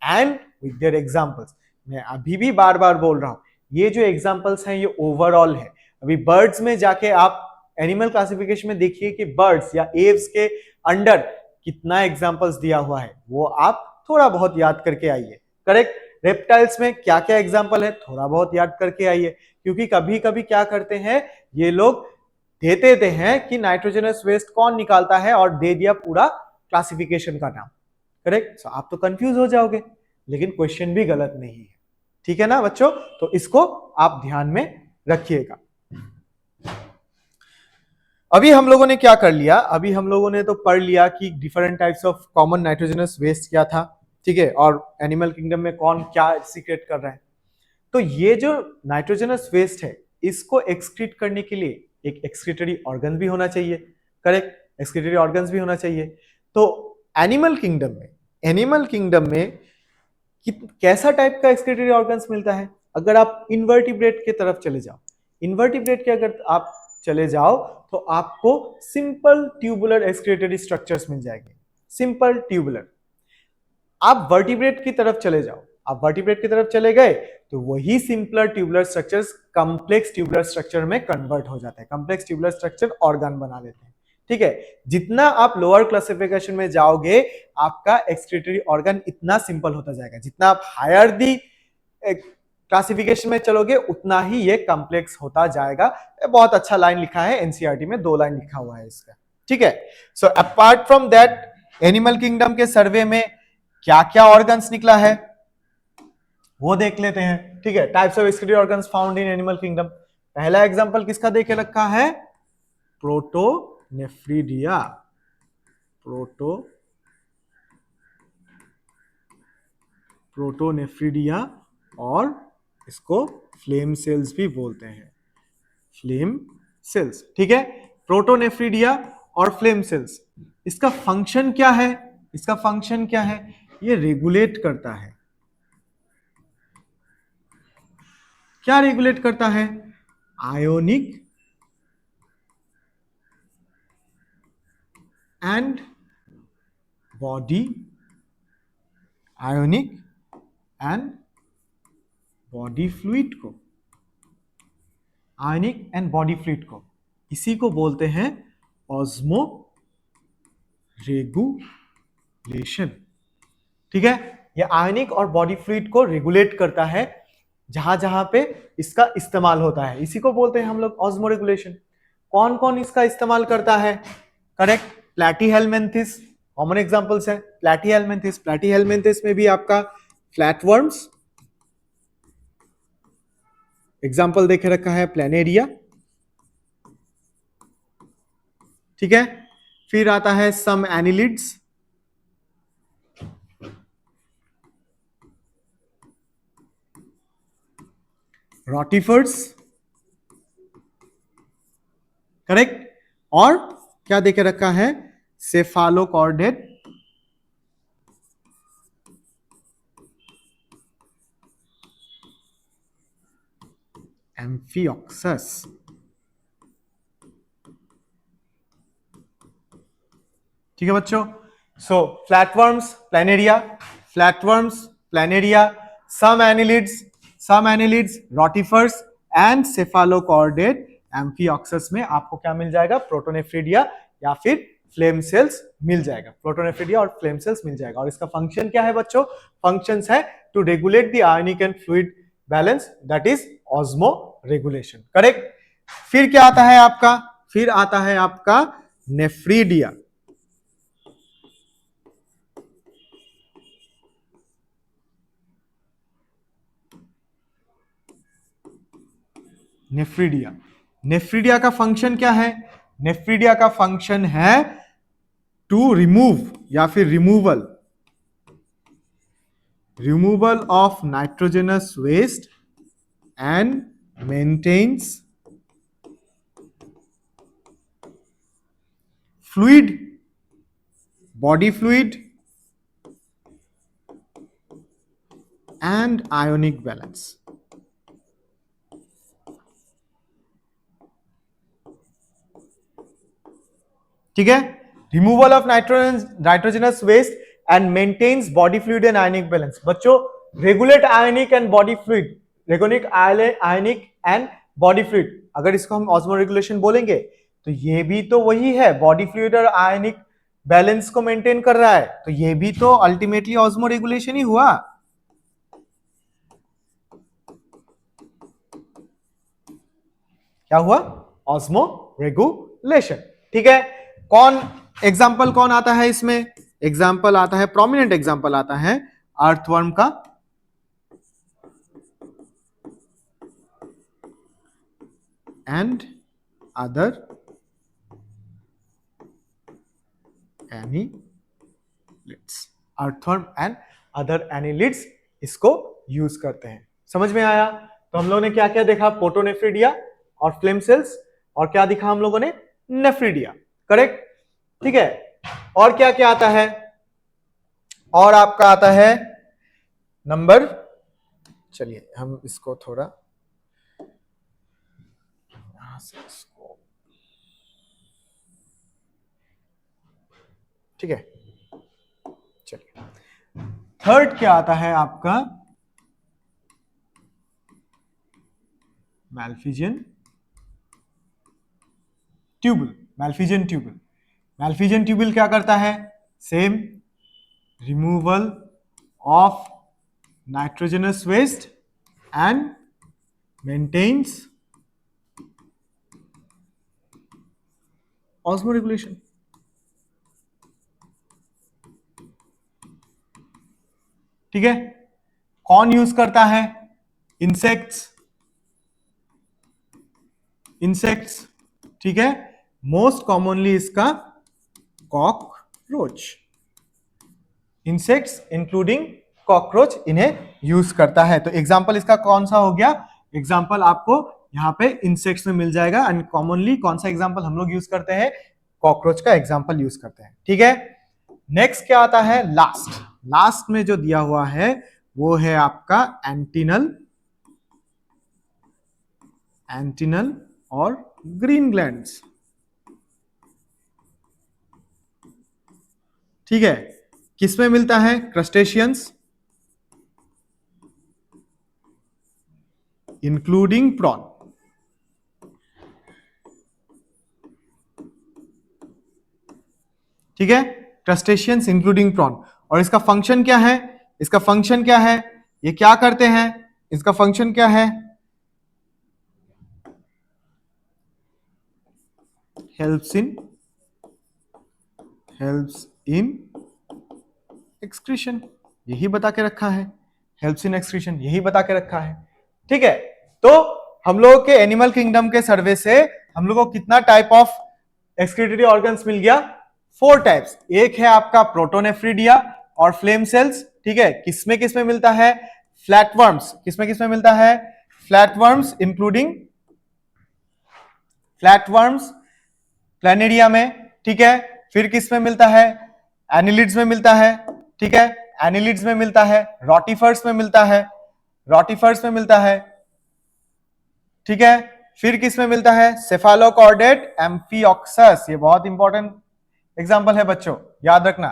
and with their examples. मैं अभी भी बार बार बोल रहा हूं, ये जो एग्जांपल्स हैं ये ओवरऑल है. अभी बर्ड्स में जाके आप एनिमल क्लासिफिकेशन में देखिए कि बर्ड्स या एव्स के अंडर कितना एग्जांपल्स दिया हुआ है, वो आप थोड़ा बहुत याद करके आइए. करेक्ट. रेप्टाइल्स में क्या क्या एग्जांपल है, थोड़ा बहुत याद करके आइए. क्योंकि कभी कभी क्या करते हैं ये लोग, देते हैं कि नाइट्रोजनस वेस्ट कौन निकालता है और दे दिया पूरा क्लासिफिकेशन का नाम. करेक्ट. सो आप तो कंफ्यूज हो जाओगे, लेकिन क्वेश्चन भी गलत नहीं है. ठीक है ना बच्चों. तो इसको आप ध्यान में रखिएगा. अभी हम लोगों ने क्या कर लिया? अभी हम लोगों ने तो पढ़ लिया कि different types of common nitrogenous waste क्या था, ठीक है, और एनिमल किंगडम में कौन क्या सीक्रेट कर रहा है. तो ये जो नाइट्रोजनस वेस्ट है, इसको एक्सक्रीट करने के लिए एक एक्सक्रीटरी ऑर्गन भी होना चाहिए. करेक्ट. एक्सक्रीटरी ऑर्गन्स भी होना चाहिए. तो एनिमल किंगडम में कैसा टाइप का एक्सक्रीटरी ऑर्गन्स मिलता है? अगर आप इन्वर्टिब्रेट की तरफ चले जाओ, इन्वर्टिब्रेट के अगर आप चले जाओ तो आपको सिंपल ट्यूबुलर एक्सक्रीटरी स्ट्रक्चर्स मिल जाएंगे, सिंपल ट्यूबुलर। आप वर्टिब्रेट की तरफ चले जाओ, आप वर्टिब्रेट की तरफ चले गए तो वही simpler tubular structures complex tubular structure में कन्वर्ट हो जाते हैं, कॉम्प्लेक्स ट्यूबुलर स्ट्रक्चर ऑर्गन बना लेते हैं। ठीक है, जितना आप लोअर क्लासिफिकेशन में जाओगे आपका एक्सक्रीटरी ऑर्गन इतना सिंपल होता जाएगा, जितना आप हायर दी क्लासिफिकेशन में चलोगे उतना ही ये कॉम्प्लेक्स होता जाएगा। बहुत अच्छा लाइन लिखा है एनसीईआरटी में, 2 लाइन लिखा हुआ है इसका। ठीक है, so apart from that animal kingdom के सर्वे में क्या क्या ऑर्गन्स निकला है वो देख लेते हैं। ठीक है, types of excretory organs found in animal kingdom. पहला एग्जांपल किसका देखे रखा है, प्रोटोनेफ्रिडिया। प्रोटोनेफ्रिडिया और इसको फ्लेम सेल्स भी बोलते हैं, फ्लेम सेल्स। ठीक है, प्रोटोनेफ्रिडिया और फ्लेम सेल्स, इसका फंक्शन क्या है, इसका फंक्शन क्या है, ये रेगुलेट करता है। क्या रेगुलेट करता है, ionic and body, ionic and body fluid को, आयोनिक एंड बॉडी फ्लूइड को, इसी को बोलते हैं ऑस्मो रेगुलेशन। ठीक है, ये आयोनिक और बॉडी फ्लूइड को रेगुलेट करता है जहां जहां पे इसका इस्तेमाल होता है, इसी को बोलते हैं हम लोग ऑस्मो रेगुलेशन। कौन कौन इसका इस्तेमाल करता है, करेक्ट, प्लैटीहेलमिन्थिस कॉमन एग्जांपल्स है। प्लैटीहेलमिन्थिस, प्लैटीहेलमिन्थिस में भी आपका फ्लैटवर्म्स एग्जाम्पल देखे रखा है, प्लेनेरिया। ठीक है, फिर आता है सम एनिलिड्स, रोटिफर्स, करेक्ट, और क्या देखे रखा है, सेफालोकॉर्डेट, एम्फिऑक्सस। ठीक है बच्चों, so flatworms, planaria, flatworms, planaria, some annelids, rotifers and cephalochordate amphioxus में आपको क्या मिल जाएगा, प्रोटोनेफ्रिडिया या फिर फ्लेम सेल्स मिल जाएगा, प्रोटोनेफ्रिडिया और फ्लेम सेल्स मिल जाएगा। और इसका फंक्शन क्या है बच्चों, फंक्शंस है to regulate the ionic and fluid balance, that is osmoregulation, correct. फिर क्या आता है आपका, फिर आता है आपका नेफ्रीडिया। नेफ्रीडिया, नेफ्रीडिया का फंक्शन क्या है, नेफ्रीडिया का फंक्शन है टू रिमूव या फिर removal of nitrogenous waste and maintains fluid, body fluid and ionic balance. ठीक है, removal of nitrogenous waste and maintains body fluid and ionic balance. बच्चों, regulate ionic and body fluid, regulate ionic and body fluid, अगर इसको हम osmo regulation बोलेंगे तो ये भी तो वही है, बॉडी फ्लूइड और आयनिक बैलेंस को मेंटेन कर रहा है, तो ये भी तो अल्टीमेटली ऑस्मो रेगुलेशन ही हुआ। क्या हुआ, ऑस्मो रेगुलेशन। ठीक है, कौन एग्जाम्पल कौन आता है इसमें, एग्जाम्पल आता है, प्रोमिनेंट एग्जाम्पल आता है अर्थवर्म का, and other annelids, earthworm and other annelids इसको यूज करते हैं। समझ में आया, तो हम लोगों ने क्या क्या देखा, प्रोटोनेफ्रिडिया और फ्लेम सेल्स, और क्या दिखा हम लोगों ने, नेफ्रिडिया, करेक्ट। ठीक है, और क्या क्या आता है, और आपका आता है नंबर, चलिए हम इसको थोड़ा यहां से इसको ठीक है, चलिए थर्ड क्या आता है आपका, Malpighian tubule. Malpighian tubule, Malpighian tubule क्या करता है, same removal of nitrogenous waste and maintains osmoregulation. ठीक है, कौन यूज करता है, इंसेक्ट्स, इंसेक्ट्स, ठीक है, मोस्ट कॉमनली इसका कॉकरोच, इंसेक्ट्स इंक्लूडिंग कॉकरोच इन्हें यूज करता है। तो एग्जांपल इसका कौन सा हो गया, एग्जांपल आपको यहां पे इंसेक्ट्स में मिल जाएगा, एंड कॉमनली कौन सा एग्जांपल हम लोग यूज करते हैं, कॉकरोच का एग्जांपल यूज करते हैं। ठीक है, नेक्स्ट क्या आता है, लास्ट, लास्ट में जो दिया हुआ है वो है आपका एंटिनल, एंटिनल और ग्रीन ग्लैंड्स। ठीक है, किसमें मिलता है, क्रस्टेशियंस इंक्लूडिंग प्रॉन। ठीक है, क्रस्टेशियंस इंक्लूडिंग प्रॉन। और इसका फंक्शन क्या है, इसका फंक्शन क्या है, ये क्या करते हैं, इसका फंक्शन क्या है, हेल्प्स इन एक्सक्रीशन, यही बता के रखा है, हेल्प्स इन एक्सक्रीशन यही बता के रखा है। ठीक है, तो हम लोगों के एनिमल किंगडम के सर्वे से हम लोगों को कितना टाइप ऑफ एक्सक्रीटरी ऑर्गन्स मिल गया, 4 टाइप्स। एक है आपका प्रोटोनेफ्रिडिया और फ्लेम सेल्स। ठीक है, किसमें किसमें मिलता है, फ्लैटवर्म्स, किसमें किसमें मिलता है, फ्लैटवर्म्स इंक्लूडिंग फ्लैटवर्म्स प्लैनेरिया में। ठीक है, फिर किसमें मिलता है, एनिलिड्स में मिलता है। ठीक है, एनिलिड्स में मिलता है, रोटिफर्स में मिलता है, रोटिफर्स में मिलता है। ठीक है, फिर किसमें मिलता है, सेफालोकॉर्डेट एम्फिऑक्सस, ये बहुत इंपॉर्टेंट एग्जांपल है बच्चों, याद रखना।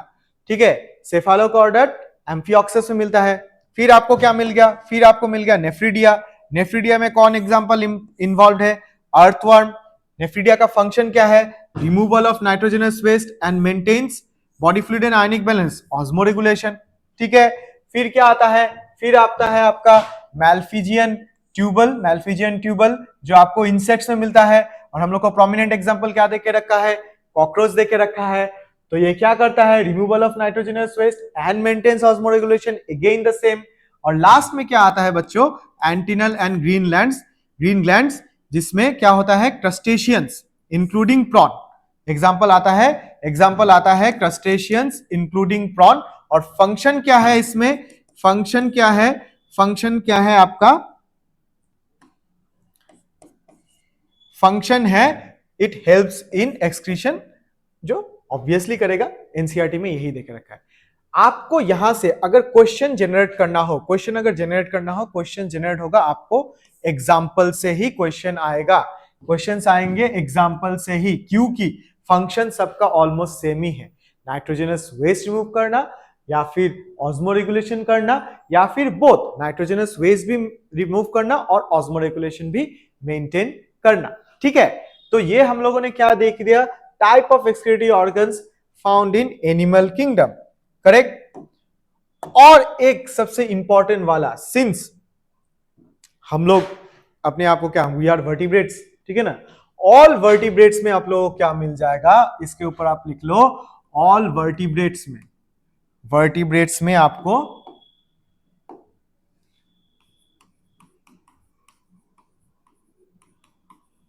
ठीक है, सेफालोकॉर्डेट एम्फिऑक्सस में मिलता है। फिर आपको क्या मिल गया, फिर आपको मिल गया नेफ्रीडिया। नेफ्रीडिया में कौन एग्जांपल इन्वॉल्व है, अर्थवर्म। नेफ्रीडिया का फंक्शन क्या है, removal of nitrogenous waste and maintains body fluid and ionic balance, osmoregulation. ठीक है, फिर क्या आता है, फिर आता है आपका मैल्फिजियन ट्यूबल, मैल्फिजियन ट्यूबल जो आपको इंसेक्ट्स में मिलता है। और हम लोग को प्रोमिनेंट एग्जांपल क्या देके रखा है, कॉकरोच देके रखा है। तो ये क्या करता है, removal of nitrogenous waste and maintains osmoregulation, again the same. और लास्ट में क्या आता है बच्चों, antennal and green glands, green glands जिसमें क्या होता है, क्रस्टेशियंस इंक्लूडिंग प्रॉन। एग्जांपल आता है क्रस्टेशियंस इंक्लूडिंग प्रॉन। और फंक्शन क्या है इसमें, फंक्शन क्या है, फंक्शन क्या है आपका, फंक्शन है इट हेल्प्स इन एक्सक्रीशन, जो ऑब्वियसली करेगा, एनसीईआरटी में यही देके रखा है। आपको यहां से अगर क्वेश्चन जनरेट करना हो, क्वेश्चन अगर जनरेट करना हो, क्वेश्चन जनरेट होगा आपको एग्जाम्पल से ही क्वेश्चन आएगा, क्वेश्चंस आएंगे एग्जाम्पल से ही, क्योंकि फंक्शन सबका ऑलमोस्ट सेम ही है, नाइट्रोजनस वेस्ट रिमूव करना या फिर ऑस्मो रेगुलेशन करना या फिर बोथ नाइट्रोजनस वेस्ट भी रिमूव करना और ऑस्मो रेगुलेशन भी मेंटेन करना। ठीक है, तो ये हम लोगों ने क्या देख दिया, type of excretory organs found in animal kingdom, correct. और एक सबसे इंपॉर्टेंट वाला, सिंस हम लोग अपने आप को क्या, वी आर वर्टिब्रेट्स, ठीक है ना, ऑल वर्टिब्रेट्स में आप लोगों को क्या मिल जाएगा, इसके ऊपर आप लिख लो, ऑल वर्टिब्रेट्स में, वर्टिब्रेट्स में आपको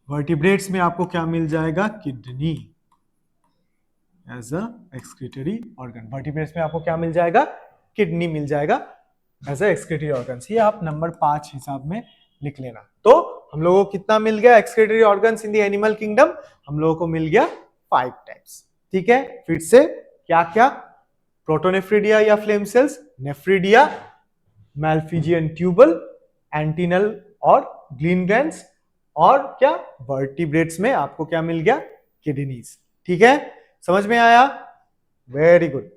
वर्टिब्रेट्स में आपको क्या मिल जाएगा, kidney as a excretory organ. Vertebrates में आपको क्या मिल जाएगा, किडनी मिल जाएगा एज अ एक्सक्रीटरी ऑर्गन। ये आप नंबर 5 हिसाब में लिख लेना। तो हम लोगों को कितना मिल गया excretory organs in the animal kingdom, हम लोगों को मिल गया 5 टाइप्स। ठीक है, फिर से क्या क्या, प्रोटोनेफ्रिडिया या flame cells, nephridia, Malpighian tubule, antennal और ग्रीन ग्लैंड्स, और क्या वर्टिब्रेट्स में आपको क्या मिल गया, किडनीज। ठीक है, समझ में आया। Very good.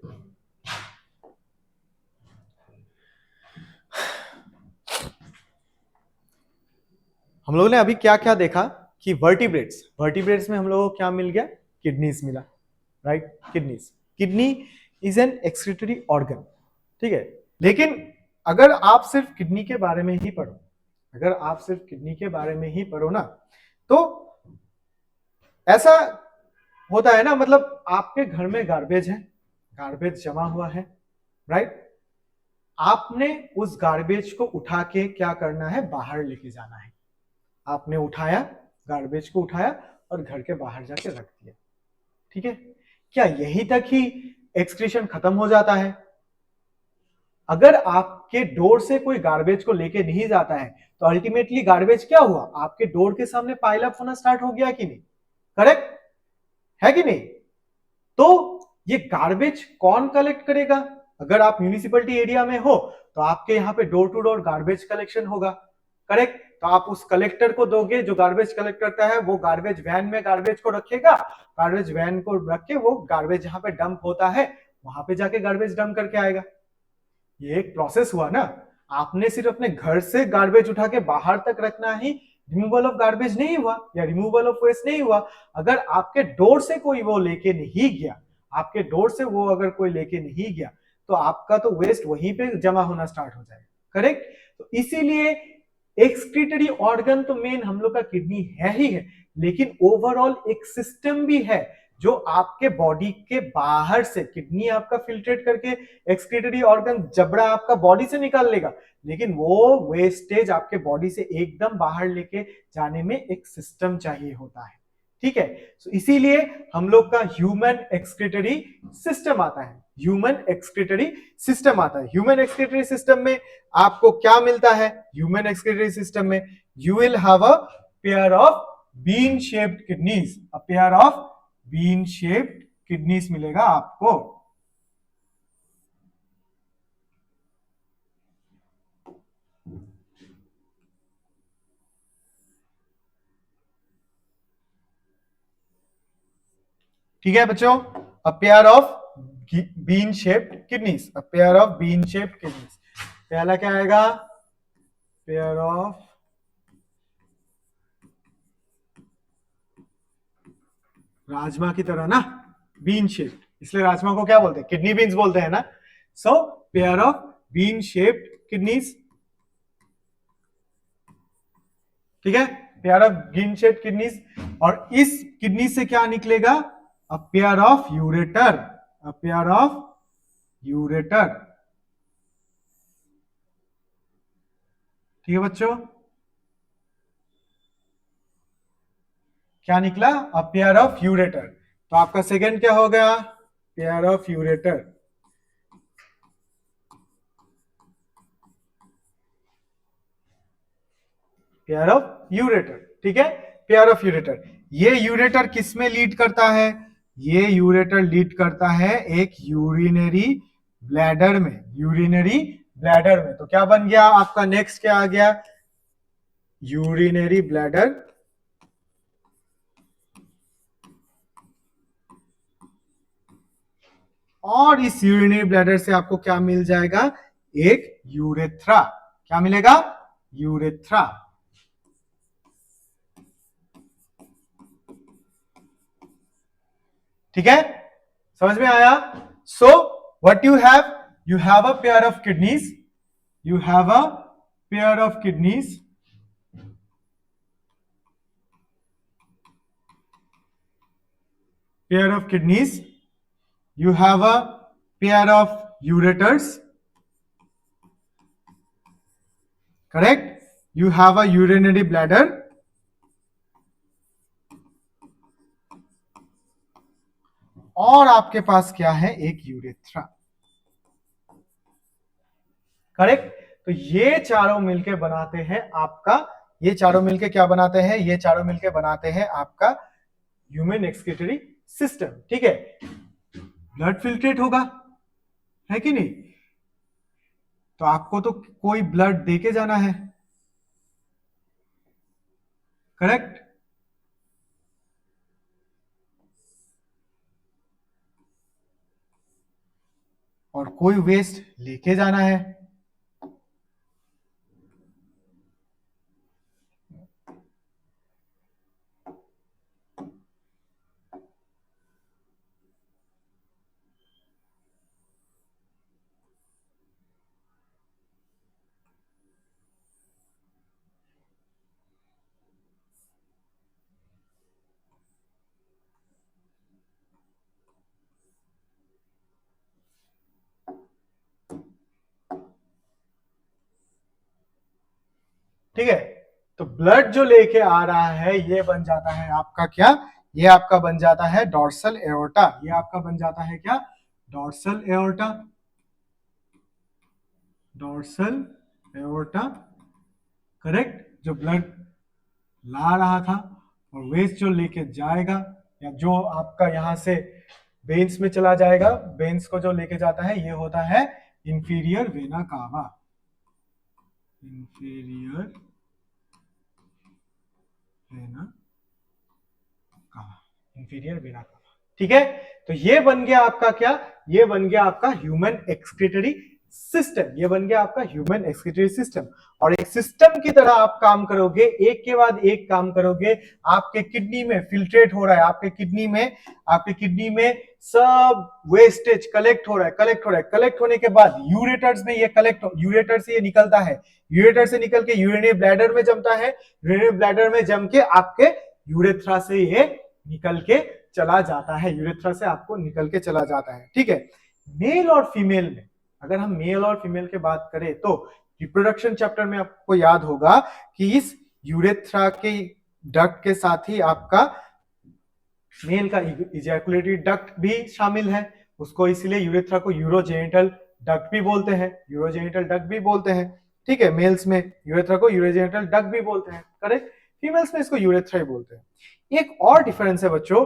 हम लोगों ने अभी क्या क्या देखा कि वर्टिब्रेट्स में हम लोगों को क्या मिल गया, किडनीज मिला, right, kidneys. Kidney is an excretory organ, ठीक है। लेकिन अगर आप सिर्फ किडनी के बारे में ही पढ़ो, अगर आप सिर्फ किडनी के बारे में ही पढ़ो ना, तो ऐसा होता है ना, मतलब आपके घर में गार्बेज है, गार्बेज जमा हुआ है, राइट। आपने उस गार्बेज को उठा के क्या करना है, बाहर लेके जाना है। आपने उठाया, गार्बेज को उठाया और घर के बाहर जाके रख दिया, ठीक है। क्या यही तक ही एक्सक्रीशन खत्म हो जाता है? अगर आपके डोर से कोई गार्बेज को लेके नहीं जाता है, तो अल्टीमेटली गार्बेज क्या हुआ, आपके डोर के सामने पाइल अप होना स्टार्ट हो गया कि नहीं? करेक्ट है कि नहीं? तो ये गार्बेज कौन कलेक्ट करेगा? अगर आप म्यूनिसिपैलिटी एरिया में हो तो आपके यहाँ पे door to door garbage collection होगा, करेक्ट। तो आप उस कलेक्टर को दोगे जो गार्बेज कलेक्ट करता है, वो गार्बेज वैन में गार्बेज को रखेगा, गार्बेज वैन को रख के वो गार्बेज जहां पे डंप होता है वहां पे जाके गार्बेज डंप करके आएगा। ये एक प्रोसेस हुआ ना। आपने सिर्फ अपने घर से गार्बेज उठा के बाहर तक रखना ही रिमूवल ऑफ गार्बेज नहीं हुआ, या रिमूवल ऑफ वेस्ट नहीं हुआ। अगर आपके डोर से कोई वो लेके नहीं गया, आपके डोर से वो अगर कोई लेके नहीं गया, तो आपका तो वेस्ट वहीं पे जमा होना स्टार्ट हो जाएगा, करेक्ट। तो इसीलिए एक्सक्रीटरी ऑर्गन तो मेन हम लोग का किडनी है ही है, लेकिन ओवरऑल एक सिस्टम भी है जो आपके बॉडी के बाहर से, किडनी आपका फिल्ट्रेट करके एक्सक्रीटरी ऑर्गन जबड़ा आपका बॉडी से निकाल लेगा, लेकिन वो वेस्टेज आपके बॉडी से एकदम बाहर लेके जाने में एक सिस्टम चाहिए होता है, ठीक है। तो इसीलिए हम लोग का ह्यूमन एक्सक्रीटरी सिस्टम आता है, ह्यूमन एक्सक्रीटरी सिस्टम आता है। ह्यूमन एक्सक्रीटरी सिस्टम में आपको क्या मिलता है? ह्यूमन एक्सक्रीटरी सिस्टम में you will have a pair of bean shaped kidneys, a pair of bean shaped kidneys मिलेगा आपको। ठीक है बच्चों, अ pair of bean shaped kidneys, a pair of bean shaped kidneys. पहला क्या आएगा? पेयर ऑफ राजमा की तरह ना, बीन शेप्ड, इसलिए राजमा को क्या बोलते हैं? किडनी बीन्स बोलते हैं ना। So pair of bean shaped kidneys, ठीक है, pair of bean shaped kidneys. और इस किडनी से क्या निकलेगा? A pair of ureter, a pair of ureter, ठीक है बच्चों। क्या निकला? A pair of ureter. तो आपका सेकंड क्या हो गया? Pair of ureter, pair of ureter, ठीक है, पेयर ऑफ यूरेटर। ये यूरेटर किस में लीड करता है? ये यूरेटर लीड करता है एक यूरिनरी ब्लैडर में, यूरिनरी ब्लैडर में। तो क्या बन गया आपका? नेक्स्ट क्या आ गया? Urinary bladder. और इस यूरिनरी ब्लैडर से आपको क्या मिल जाएगा? एक यूरेथ्रा। क्या मिलेगा? यूरेथ्रा, ठीक है, समझ में आया? So what you have a pair of kidneys, you have a pair of kidneys, pair of kidneys, you have a pair of ureters, correct, you have a urinary bladder, और आपके पास क्या है? एक यूरेथ्रा, करेक्ट। तो ये चारों मिलके बनाते हैं आपका, ये चारों मिलके क्या बनाते हैं? ये चारों मिलके बनाते हैं आपका ह्यूमन एक्सक्रीटरी सिस्टम, ठीक है। ब्लड फिल्ट्रेट होगा, है कि नहीं? तो आपको तो कोई ब्लड देके जाना है, करेक्ट। और कोई वेस्ट लेके जाना है। ठीक है, तो ब्लड जो लेके आ रहा है ये बन जाता है आपका क्या, ये आपका बन जाता है डॉर्सल एओर्टा। ये आपका बन जाता है क्या, dorsal aorta. Dorsal aorta, correct. जो ब्लड ला रहा था और वेस्ट जो लेके जाएगा, या जो आपका यहां से वेन्स में चला जाएगा, वेन्स को जो लेके जाता है ये होता है inferior vena cava. Inferior vena cava, inferior vena cava. ठीक है, तो ये बन गया आपका क्या, ये बन गया आपका ह्यूमन एक्सक्रीटरी सिस्टम। ये बन गया आपका ह्यूमन एक्सक्रीटरी सिस्टम। और एक सिस्टम की तरह आप काम करोगे, एक के बाद एक काम करोगे। आपके किडनी में फिल्ट्रेट हो रहा है, आपके किडनी में सब वेस्टेज कलेक्ट हो रहा है, कलेक्ट होने के बाद यूरेटर्स में ये यूरेटर से ये निकलता है, यूरेटर से निकल के यूरिनरी ब्लैडर में जमता है, यूरिनरी ब्लैडर में जम के आपके यूरेथ्रा से ये निकल के चला जाता है, यूरेथ्रा से आपको निकल के चला जाता है। ठीक है, मेल और फीमेल में, अगर हम मेल और फीमेल की बात करें तो रिप्रोडक्शन चैप्टर में आपको याद होगा कि इस यूरेथ्रा के डक्ट के साथ ही आपका मेल का इजैकुलेटरी डक्ट भी शामिल है, उसको इसलिए यूरेथ्रा को यूरोजेनिटल डक्ट भी बोलते हैं, यूरोजेनिटल डक्ट भी बोलते हैं। ठीक है, मेल्स में यूरेथ्रा को यूरोजेनिटल डक्ट भी बोलते हैं, करेक्ट। फीमेल्स में इसको यूरेथ्रा ही बोलते हैं। एक और डिफरेंस है बच्चों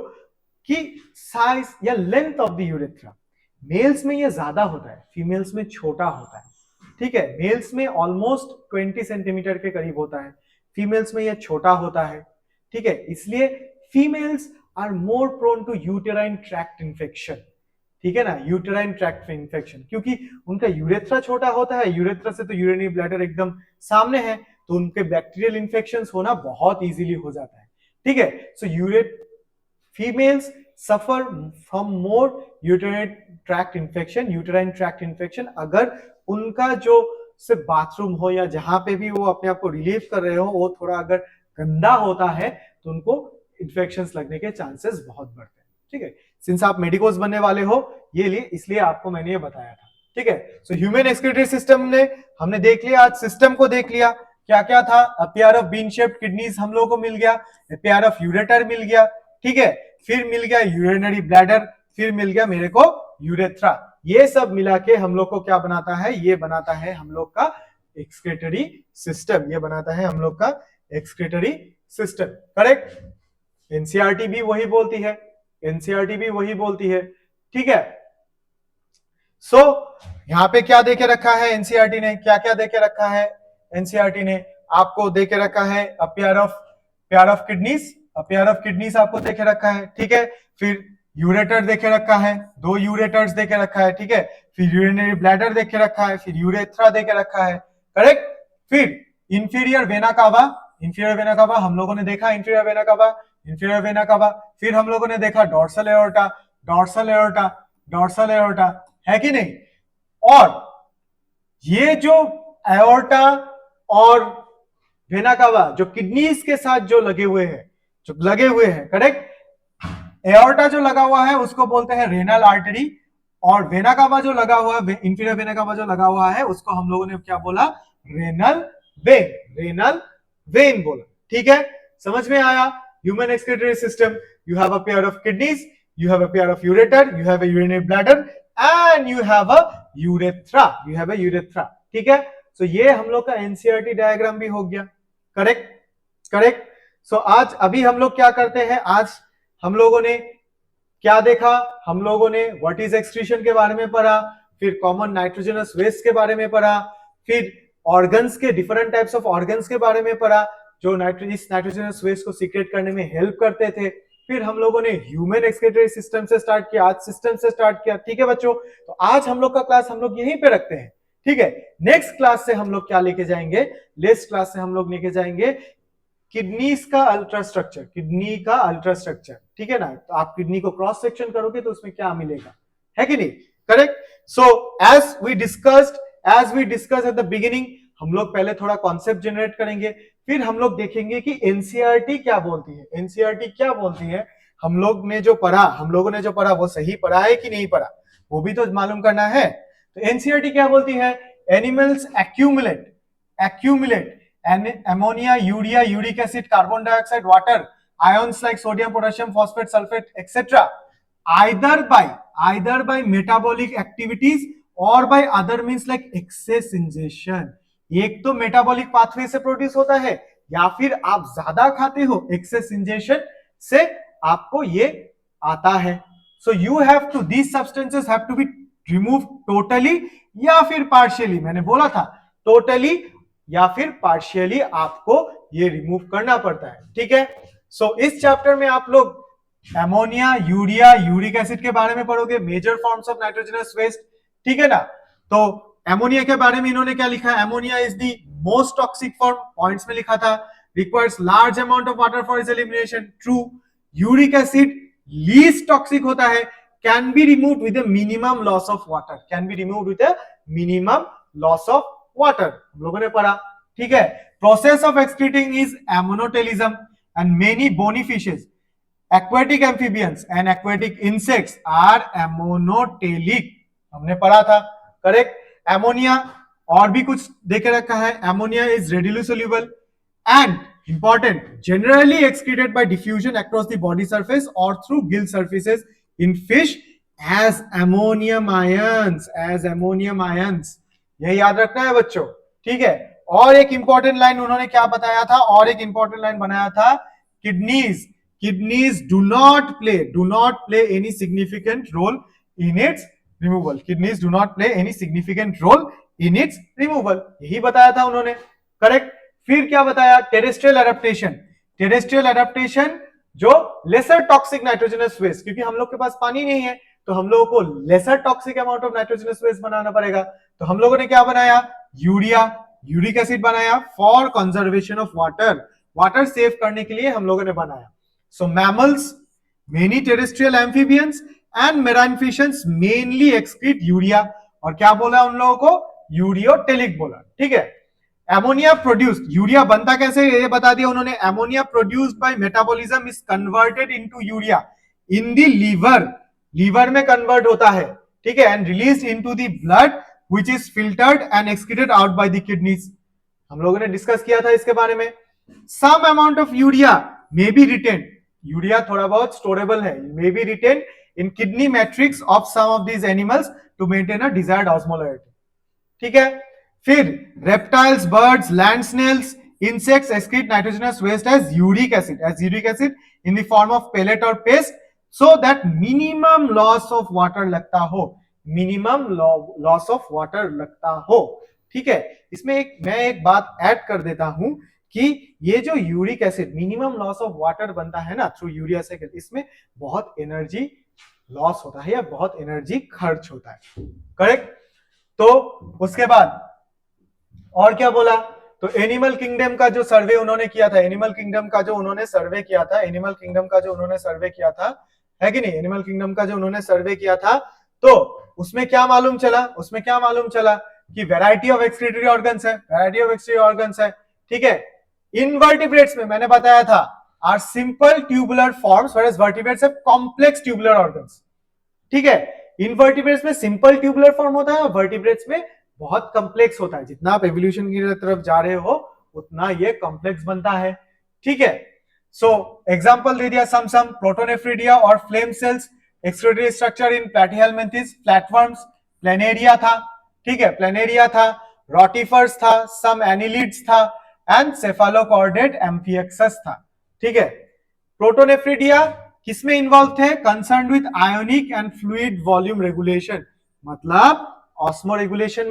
कि साइज या length of the urethra, males में ये ज्यादा होता है, फीमेल्स में छोटा होता है। ठीक है, मेल्स में ऑलमोस्ट 20 सेंटीमीटर के करीब होता है, फीमेल्स में ये छोटा होता है। ठीक है, इसलिए females are more prone to uterine tract infection. ठीक है ना, यूटेराइन ट्रैक्ट इन्फेक्शन, क्योंकि उनका यूरेथ्रा छोटा होता है, यूरेथ्रा से तो यूरिनरी ब्लैडर एकदम सामने है, तो उनके बैक्टीरियल इन्फेक्शंस होना बहुत इजीली हो जाता है। ठीक है, so females suffer from more uterine tract infection. अगर उनका जो सिर्फ बाथरूम हो या जहां पे भी वो अपने आप को रिलीव कर रहे हो वो थोड़ा अगर गंदा होता है तो उनको इन्फेक्शंस लगने के चांसेस बहुत बढ़ते हैं। ठीक है, सिंस आप मेडिकोस बनने वाले हो ये लिए इसलिए आपको मैंने ये बताया था। ठीक है, सो ह्यूमन एक्सक्रीटरी सिस्टम ने हमने देख लिया, आज सिस्टम को देख लिया, क्या क्या था। अ pair of bean shaped kidneys हम लोगों को मिल गया, अ पेयर ऑफ यूरेटर मिल गया। ठीक है, फिर मिल गया यूरिनरी ब्लैडर, फिर मिल गया मेरे को यूरेथ्रा। ये सब मिला के हम लोग को क्या बनाता है, ये बनाता है हम लोग का एक्सक्रीटरी सिस्टम, ये बनाता है हम लोग का एक्सक्रीटरी सिस्टम, करेक्ट। एनसीईआरटी भी वही बोलती है, एनसीईआरटी भी वही बोलती है। ठीक है, सो यहां पे क्या देके रखा है एनसीईआरटी ने, क्या क्या देके रखा है एनसीईआरटी ने, आपको देके रखा है अ पेयर ऑफ किडनीज आपको देके रखा है। ठीक है, फिर यूरेटर देके रखा है, 2 यूरेटर्स देके रखा है। ठीक है, फिर यूरिनरी ब्लैडर देके रखा है, फिर यूरेथ्रा देके रखा है, करेक्ट। फिर इंफीरियर वेना कावा हम लोगों ने देखा, इंफीरियर वेना कावा। फिर हम लोगों ने देखा डॉर्सल एओर्टा, है कि नहीं। और ये जो एओर्टा और वेना कावा जो किडनीज के साथ जो लगे हुए हैं, करेक्ट। एओर्टा जो लगा हुआ है उसको बोलते हैं रेनल आर्टरी, और वेना कावा जो लगा हुआ है, इंफीरियर वेना कावा जो लगा हुआ है उसको हम लोगों ने क्या बोला, रेनल वेन बोला। ठीक है, समझ में आया। Human excretory system, you have a pair of kidneys, you have a pair of ureter, you have a urinary bladder and you have a urethra. ठीक है, सो ये हम लोग का एनसीईआरटी डायग्राम भी हो गया, करेक्ट। सो आज अभी हम लोग क्या करते हैं, आज हम लोगों ने क्या देखा, हम लोगों ने व्हाट इज एक्सक्रीशन के बारे में पढ़ा, फिर कॉमन नाइट्रोजनस वेस्ट के बारे में पढ़ा, फिर ऑर्गन्स के डिफरेंट टाइप्स ऑफ ऑर्गन्स के बारे में पढ़ा जो नाइट्रोजनस वेस्ट को सीक्रेट करने में हेल्प करते थे। फिर हम लोगों ने ह्यूमन एक्सक्रीटरी सिस्टम से स्टार्ट किया, आज सिस्टम से स्टार्ट किया। ठीक है बच्चों, तो आज हम लोग का क्लास हम लोग यहीं पे रखते हैं। ठीक है, नेक्स्ट क्लास से हम लोग क्या लेके जाएंगे, नेक्स्ट क्लास से हम लोग लेके जाएंगे किडनीज का अल्ट्रा स्ट्रक्चर, किडनी का अल्ट्रा स्ट्रक्चर। ठीक है ना, तो आप किडनी को क्रॉस सेक्शन करोगे तो उसमें क्या मिलेगा, है कि नहीं, correct. So as we discuss at the beginning, हम लोग पहले थोड़ा कॉन्सेप्ट जनरेट करेंगे, फिर हम लोग देखेंगे कि एनसीईआरटी क्या बोलती है, एनसीईआरटी क्या बोलती है। हम लोगों ने जो पढ़ा वो सही पढ़ा है कि नहीं पढ़ा, वो भी तो मालूम करना है। तो एनसीईआरटी क्या बोलती है, animals accumulate ammonia, urea, uric acid, carbon dioxide, water, ions like sodium, potassium, phosphate, sulfate, etc. either by metabolic activities or by other means like excess ingestion. एक तो मेटाबॉलिक पाथवे से प्रोड्यूस होता है, या फिर आप ज्यादा खाते हो, एक्सेस इंजेशन से आपको ये आता है। So you have to, these substances have to be remove totally या फिर पार्शियली। मैंने बोला था टोटली या फिर पार्शियली आपको ये रिमूव करना पड़ता है। ठीक है, सो इस चैप्टर में आप लोग एमोनिया, यूरिया, यूरिक एसिड के बारे में पढ़ोगे, major forms of nitrogenous waste. ठीक है ना, तो एमोनिया के बारे में इन्होंने क्या लिखा है, ammonia is the most toxic form, points में लिखा था, requires large amount of water for its elimination, true. Uric acid least toxic होता है, can be removed with a minimum loss of water, can be removed with a minimum loss of water, हम लोगों ने पढ़ा। ठीक है, process of excreting is ammonotelism and many bony fishes, aquatic amphibians and aquatic insects are ammonotelic, हमने पढ़ा था, correct. Ammonia और भी कुछ देखे रखा है, ammonia is readily soluble and important generally excreted by diffusion across the body surface or through gill surfaces in fish as ammonium ions, यही याद रखना है बच्चों। ठीक है, और एक इंपॉर्टेंट लाइन उन्होंने क्या बताया था, और एक इंपॉर्टेंट लाइन बनाया था, kidneys do not play any significant role in its removal, kidneys do not play any significant role in its removal, यही बताया था उन्होंने, करेक्ट। फिर क्या बताया, टेरेस्ट्रियल एडेप्टेशन जो लेसर टॉक्सिक नाइट्रोजनस वेस्ट, क्योंकि हम लोग के पास पानी नहीं है तो हम लोगों को lesser toxic amount of nitrogenous waste बनाना पड़ेगा, तो हम लोगों ने क्या बनाया, यूरिया, यूरिक एसिड बनाया for conservation of water save करने के लिए हम लोगों ने बनाया। So mammals, many terrestrial amphibians and marine fishes mainly excrete urea, और क्या बोला उन लोगों को, यूरियोटेलिक बोला। ठीक है, एमोनिया प्रोड्यूस्ड, यूरिया बनता कैसे ये बता दिया उन्होंने, ammonia produced by metabolism is converted into urea in the liver में कन्वर्ट होता है। ठीक है, and released into the blood which is filtered and excreted out by the kidneys, हम लोगों ने डिस्कस किया था इसके बारे में। Some amount of urea may be retain, urea थोड़ा बहुत स्टोरेबल है, may be retain in kidney matrix of some of these animals to maintain a desired osmolarity. ठीक है, फिर reptiles, birds, land snails, insects excrete nitrogenous waste as uric acid in the form of pellet और paste, so that minimum loss of water लगता हो, minimum loss of water लगता हो। ठीक है, इसमें मैं एक बात ऐड कर देता हूं कि ये जो uric acid minimum loss of water बनता है ना थ्रू यूरिया साइकिल, इसमें बहुत एनर्जी लॉस होता है या बहुत एनर्जी खर्च होता है, करेक्ट। तो उसके बाद और क्या बोला, तो एनिमल किंगडम का जो सर्वे उन्होंने किया था, एनिमल किंगडम का जो उन्होंने सर्वे किया था, है कि नहीं, एनिमल किंगडम का जो उन्होंने सर्वे किया था, तो उसमें क्या मालूम चला कि वैरायटी ऑफ एक्सक्रीटरी ऑर्गन्स है, ठीक है। इनवर्टिब्रेट्स में मैंने बताया था are simple tubular forms, whereas vertebrates have complex tubular organs. ठीक है, इनवर्टिब्रेट्स में सिंपल ट्यूबुलर फॉर्म होता है और वर्टिब्रेट्स में बहुत कॉम्प्लेक्स होता है, जितना आप एवोल्यूशन की तरफ जा रहे हो उतना ये कॉम्प्लेक्स बनता है। ठीक है, सो एग्जांपल दे दिया, सम प्रोटोनेफ्रिडिया और flame cells, excretory structure in platyhelminthes, flatworms, planaria था, ठीक है, प्लेनेरिया था, रोटिफर्स था, सम एनिलिड्स था एंड सेफालोकॉर्डेट एम्फिएक्सस था। ठीक है, प्रोटोनेफ्रिडिया किसमें इन्वॉल्व थे, concern with ionic and fluid volume regulation, मतलब ऑस्मो रेगुलेशन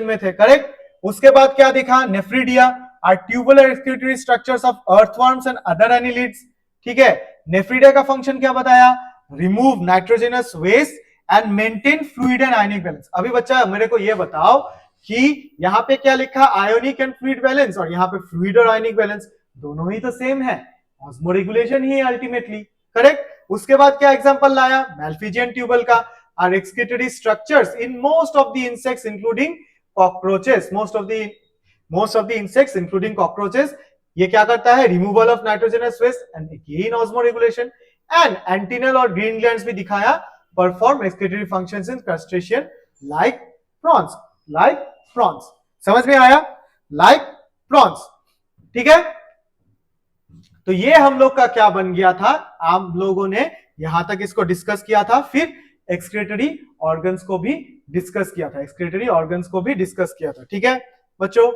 में थे, करेक्ट। उसके बाद क्या देखा, nephridia are tubular excretory structures of earthworms and other annelids, ठीक है। नेफ्रिडा का फंक्शन क्या बताया, remove nitrogenous waste and maintain fluid and ionic balance. अभी बच्चा मेरे को ये बताओ कि यहाँ पे क्या लिखा, आयोनिक एंड फ्लूइड बैलेंस, और यहाँ पे फ्लूइड और आयनिक बैलेंस दोनों ही तो सेम है, ऑस्मोरेगुलेशन ही अल्टीमेटली, करेक्ट। उसके बाद क्या एग्जांपल लाया, मैल्फिजियन ट्यूबल का, are excretory structures in most of the insects including cockroaches, most of the insects including cockroaches. ये क्या करता है, removal of nitrogenous waste and again osmoregulation. And antennal और ग्रीन ग्लैंड्स भी दिखाया, perform excretory functions in crustacean like prawns. समझ में आया, लाइक प्रॉन्स, ठीक है। तो ये हम लोग का क्या बन गया था, आप लोगों ने यहां तक इसको डिस्कस किया था, फिर एक्सक्रीटरी ऑर्गन्स को भी डिस्कस किया था, ठीक है बच्चों।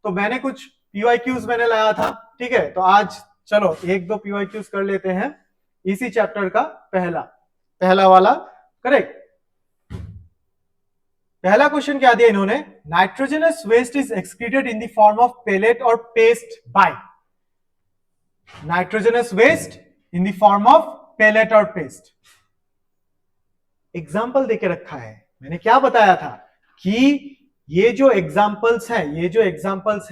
तो मैंने कुछ पीवाईक्यूज मैंने लाया था, ठीक है। तो आज चलो एक दो पीवाईक्यूज कर लेते हैं इसी चैप्टर का, पहला वाला, करेक्ट। पहला क्वेश्चन क्या दिया इन्होंने, nitrogenous waste is excreted in the form of pellet और paste by, nitrogenous waste in the form of pellet और पेस्ट। एग्जाम्पल देके रखा है, मैंने क्या बताया था कि ये जो एग्जाम्पल्स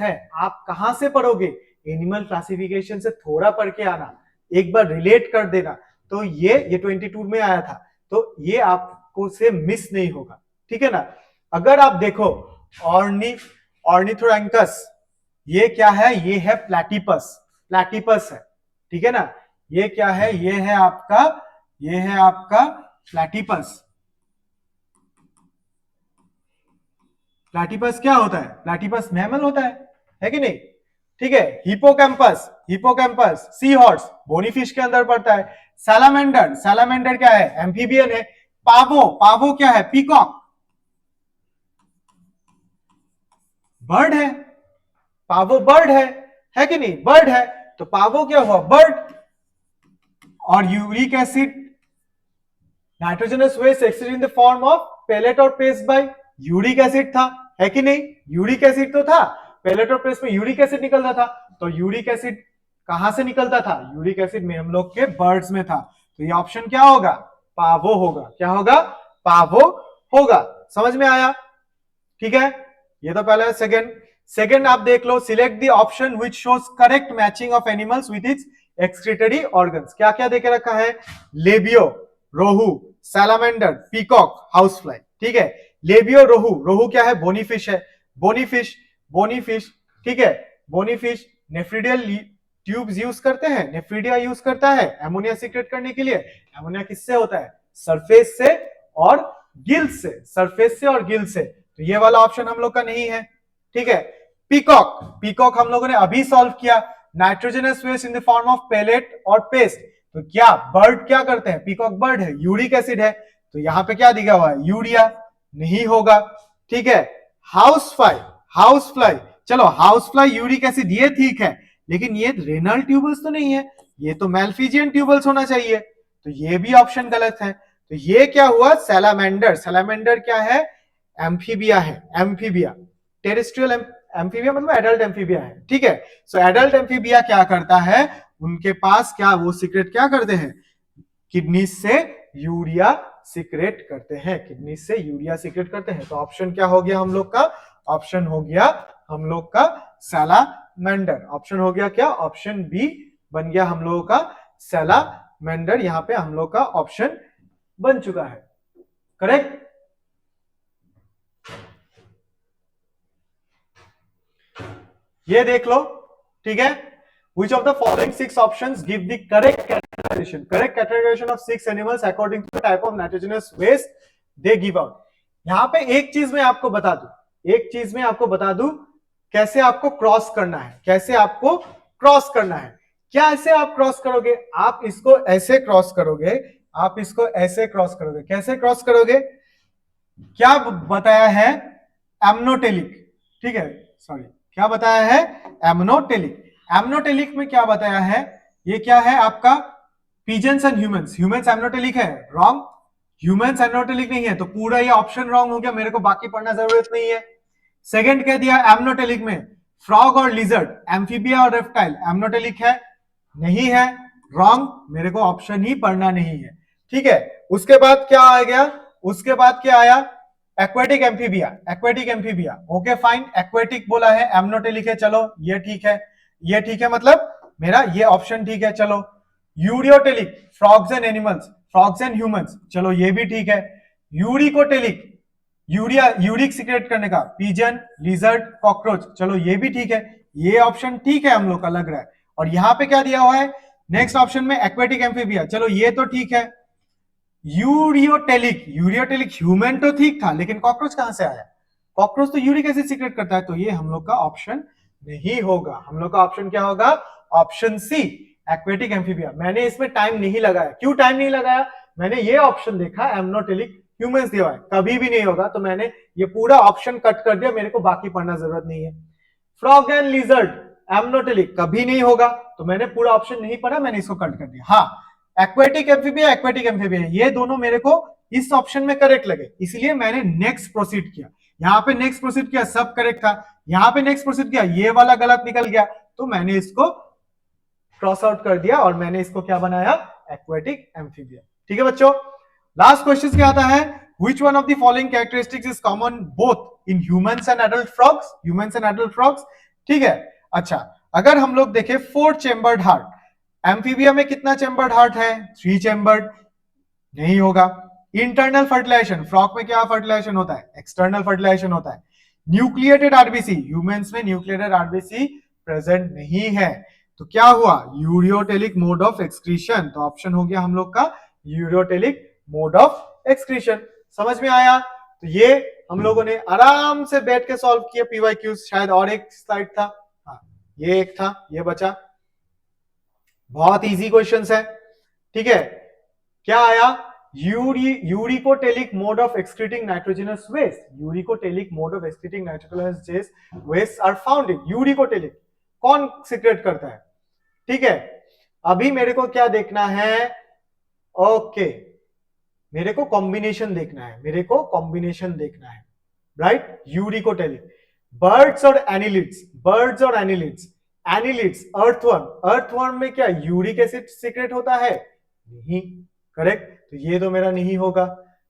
है आप कहां से पढ़ोगे, एनिमल क्लासिफिकेशन से थोड़ा पढ़ के आना, एक बार रिलेट कर देना। तो ये 22 में आया था, तो ये आपको से मिस नहीं होगा, ठीक है ना। अगर आप देखो ऑर्निथोरैंकस, ये क्या है, ये है प्लैटिपस है, ठीक है ना। ये क्या है, ये है आपका प्लैटिपस। प्लैटिपस क्या होता है, प्लैटिपस मैमल होता है कि नहीं, ठीक है। हिपोकैम्पस सी हॉर्स, बोनीफिश के अंदर पड़ता है। सैलामेंडर क्या है, एम्फीबियन है। पावो क्या है, पीकॉक, बर्ड है। पावो बर्ड है कि नहीं, बर्ड है, तो पावो क्या हुआ, बर्ड। और uric acid, nitrogenous waste excreted in the form of pellet और पेस्ट बाय यूरिक एसिड था, है कि नहीं, यूरिक एसिड तो था, पेलेट और पेस्ट में यूरिक एसिड निकलता था। तो यूरिक एसिड कहां से निकलता था, यूरिक एसिड में हम लोग के बर्ड्स में था, तो ये ऑप्शन क्या होगा, पावो होगा। क्या होगा, पावो होगा। समझ में आया, ठीक है। ये तो पहला है। सेकंड आप देख लो, select the option which shows correct matching of animals with its excretory organs. क्या क्या देके रखा है, labeo, rohu, salamander, peacock, housefly, ठीक है। लेबियो, रोहू क्या है, बोनीफिश है, बोनीफिश, ठीक है। बोनीफिश नेफ्रिडियल ट्यूब्स यूज करते हैं, नेफ्रिडिया यूज करता है एमोनिया सीक्रेट करने के लिए। एमोनिया किससे होता है, सरफेस से और गिल्स से, तो ये वाला ऑप्शन हम लोग का नहीं है, ठीक है। पीकॉक हम लोगों ने अभी सॉल्व किया, nitrogenous waste in the form of pellet और पेस्ट। तो क्या बर्ड क्या करते हैं, पीकॉक बर्ड है, यूरिक एसिड है, तो यहां पे क्या दिया हुआ है, यूरिया, नहीं होगा, ठीक है। हाउसफ्लाई, चलो हाउसफ्लाई यूरिक एसिड ये ठीक है, लेकिन ये रेनल ट्यूबल्स तो नहीं है, ये तो मैल्फिजियन ट्यूबल्स होना चाहिए, तो ये भी ऑप्शन गलत है। तो ये क्या हुआ, सैलामेंडर क्या है, एम्फीबिया, टेरेस्ट्रियल एम्फीबिया मतलब एडल्ट एम्फीबिया है, ठीक है। सो एडल्ट एम्फीबिया क्या करता है, उनके पास क्या वो सीक्रेट क्या करते हैं, किडनी से यूरिया सीक्रेट करते हैं, तो ऑप्शन क्या हो गया हम लोग का, ऑप्शन हो गया हम लोग का सैलामेंडर। ऑप्शन हो गया क्या, ऑप्शन बी बन गया हम लोगों का सैलामेंडर। यहां पे हम लोग का ऑप्शन बन चुका है, करेक्ट। ये देख लो, ठीक है। Which of the following 6 options give the correct categorization of 6 animals according to the type of nitrogenous waste they give out? यहां पे एक चीज मैं आपको बता दूं, कैसे आपको क्रॉस करना है, क्या ऐसे आप क्रॉस करोगे, आप इसको ऐसे क्रॉस करोगे, कैसे क्रॉस करोगे, क्या बताया है, एमनोटेलिक, ठीक है, सॉरी क्या बताया है, एमनोटेलिक में क्या बताया है, ये क्या है आपका, पिजन्स एंड ह्यूमंस एमनोटेलिक है, रॉन्ग, ह्यूमंस एमनोटेलिक नहीं है, तो पूरा ये ऑप्शन रॉन्ग हो गया, मेरे को बाकी पढ़ना जरूरत नहीं है। सेकंड कह दिया एमनोटेलिक में फ्रॉग और लिजर्ड, एम्फीबिया और रेप्टाइल एमनोटेलिक है, नहीं है, रॉन्ग, मेरे को ऑप्शन ही पढ़ना नहीं है। ठीक है, उसके बाद क्या आ गया, उसके बाद क्या आया, aquatic amphibia, aquatic amphibia. Okay fine, aquatic बोला है, एमनोटेलिक है, चलो ये ठीक है, ये ठीक है, मतलब मेरा ये ऑप्शन ठीक है। चलो ureotelic, frogs and animals, frogs and humans, चलो ये भी ठीक है। यूरिकोटेलिक, यूरिया, यूरिक सीक्रेट करने का, पिजन, लिजर्ड, कॉकरोच, चलो ये भी ठीक है, ये ऑप्शन ठीक है हम लोग का लग रहा है। और यहां पे क्या दिया हुआ है नेक्स्ट ऑप्शन में, एक्वेटिक एम्फीबिया, चलो ये तो ठीक है। यूरियोटेलिक, यूरियोटेलिक ह्यूमन तो ठीक था, लेकिन कॉकरोच कहां से आया, कॉकरोच तो यूरिक एसिड सीक्रेट करता है, तो ये हम लोग का ऑप्शन नहीं होगा। हम लोग का ऑप्शन क्या होगा, ऑप्शन सी, एक्वेटिक एम्फीबिया। मैंने इसमें टाइम नहीं लगाया, क्यों टाइम नहीं लगाया, मैंने ये ऑप्शन देखा एमनोटेलिक ह्यूमंस दिया है, कभी भी नहीं होगा, तो मैंने ये पूरा ऑप्शन कट कर दिया, मेरे को बाकी पढ़ना जरूरत नहीं है। फ्रॉग एंड लिजर्ड, एमनोटेलिक, कभी नहीं होगा, तो मैंने पूरा ऑप्शन नहीं पढ़ा, मैंने इसको कट कर दिया। हाँ, एक्वेटिक एम्फीबिया, एक्वेटिक एम्फीबिया, ये दोनों मेरे को इस ऑप्शन में करेक्ट लगे, इसलिए मैंने नेक्स्ट प्रोसीड किया। यहां पे नेक्स्ट प्रोसीड किया, सब करेक्ट था, यहां पे नेक्स्ट प्रोसीड किया, ये वाला गलत निकल गया, तो मैंने इसको क्रॉस आउट कर दिया और मैंने इसको क्या बनाया, एक्वेटिक एम्फीबिया। ठीक है बच्चों, लास्ट क्वेश्चन क्या आता है, which one of the following characteristics is common both in humans and adult frogs, humans and adult frogs। ठीक है, अच्छा, अगर हम लोग देखें 4 चेम्बर्ड हार्ट, एम्फीबिया में कितना चेम्बर्ड हार्ट है, 3 चेम्बर्ड, नहीं होगा। इंटरनल फर्टिलाइजेशन, फ्रॉग में क्या फर्टिलाइजेशन होता है, एक्सटर्नल फर्टिलाइजेशन होता है। न्यूक्लिएटेड आरबीसी, ह्यूमंस में न्यूक्लिएटेड आरबीसी प्रेजेंट नहीं है, तो क्या हुआ, यूरियोटेलिक मोड ऑफ एक्सक्रीशन, तो ऑप्शन हो गया हम लोग का यूरियोटेलिक मोड ऑफ एक्सक्रीशन। समझ में आया, तो ये हम लोगों ने आराम से बैठ के सॉल्व किया पीवाईक्यूज, शायद और एक स्लाइड था, हाँ ये एक था, ये बचा, बहुत इजी क्वेश्चंस है। ठीक है, क्या आया, uricotelic mode of excreting nitrogenous waste, uricotelic mode of excreting nitrogenous waste are found in uricotelic, कौन सीक्रेट करता है। ठीक है, अभी मेरे को क्या देखना है, ओके मेरे को कॉम्बिनेशन देखना है, मेरे को कॉम्बिनेशन देखना है, राइट, यूरिकोटेलिक, बर्ड्स और एनिलिड्स, बर्ड्स और एनिलिड्स, एनिलिड्स, अर्थवर्म, अर्थवर्म में क्या यूरिक एसिड सीक्रेट होता है, नहीं, करेक्ट, तो ये तो मेरा नहीं होगा।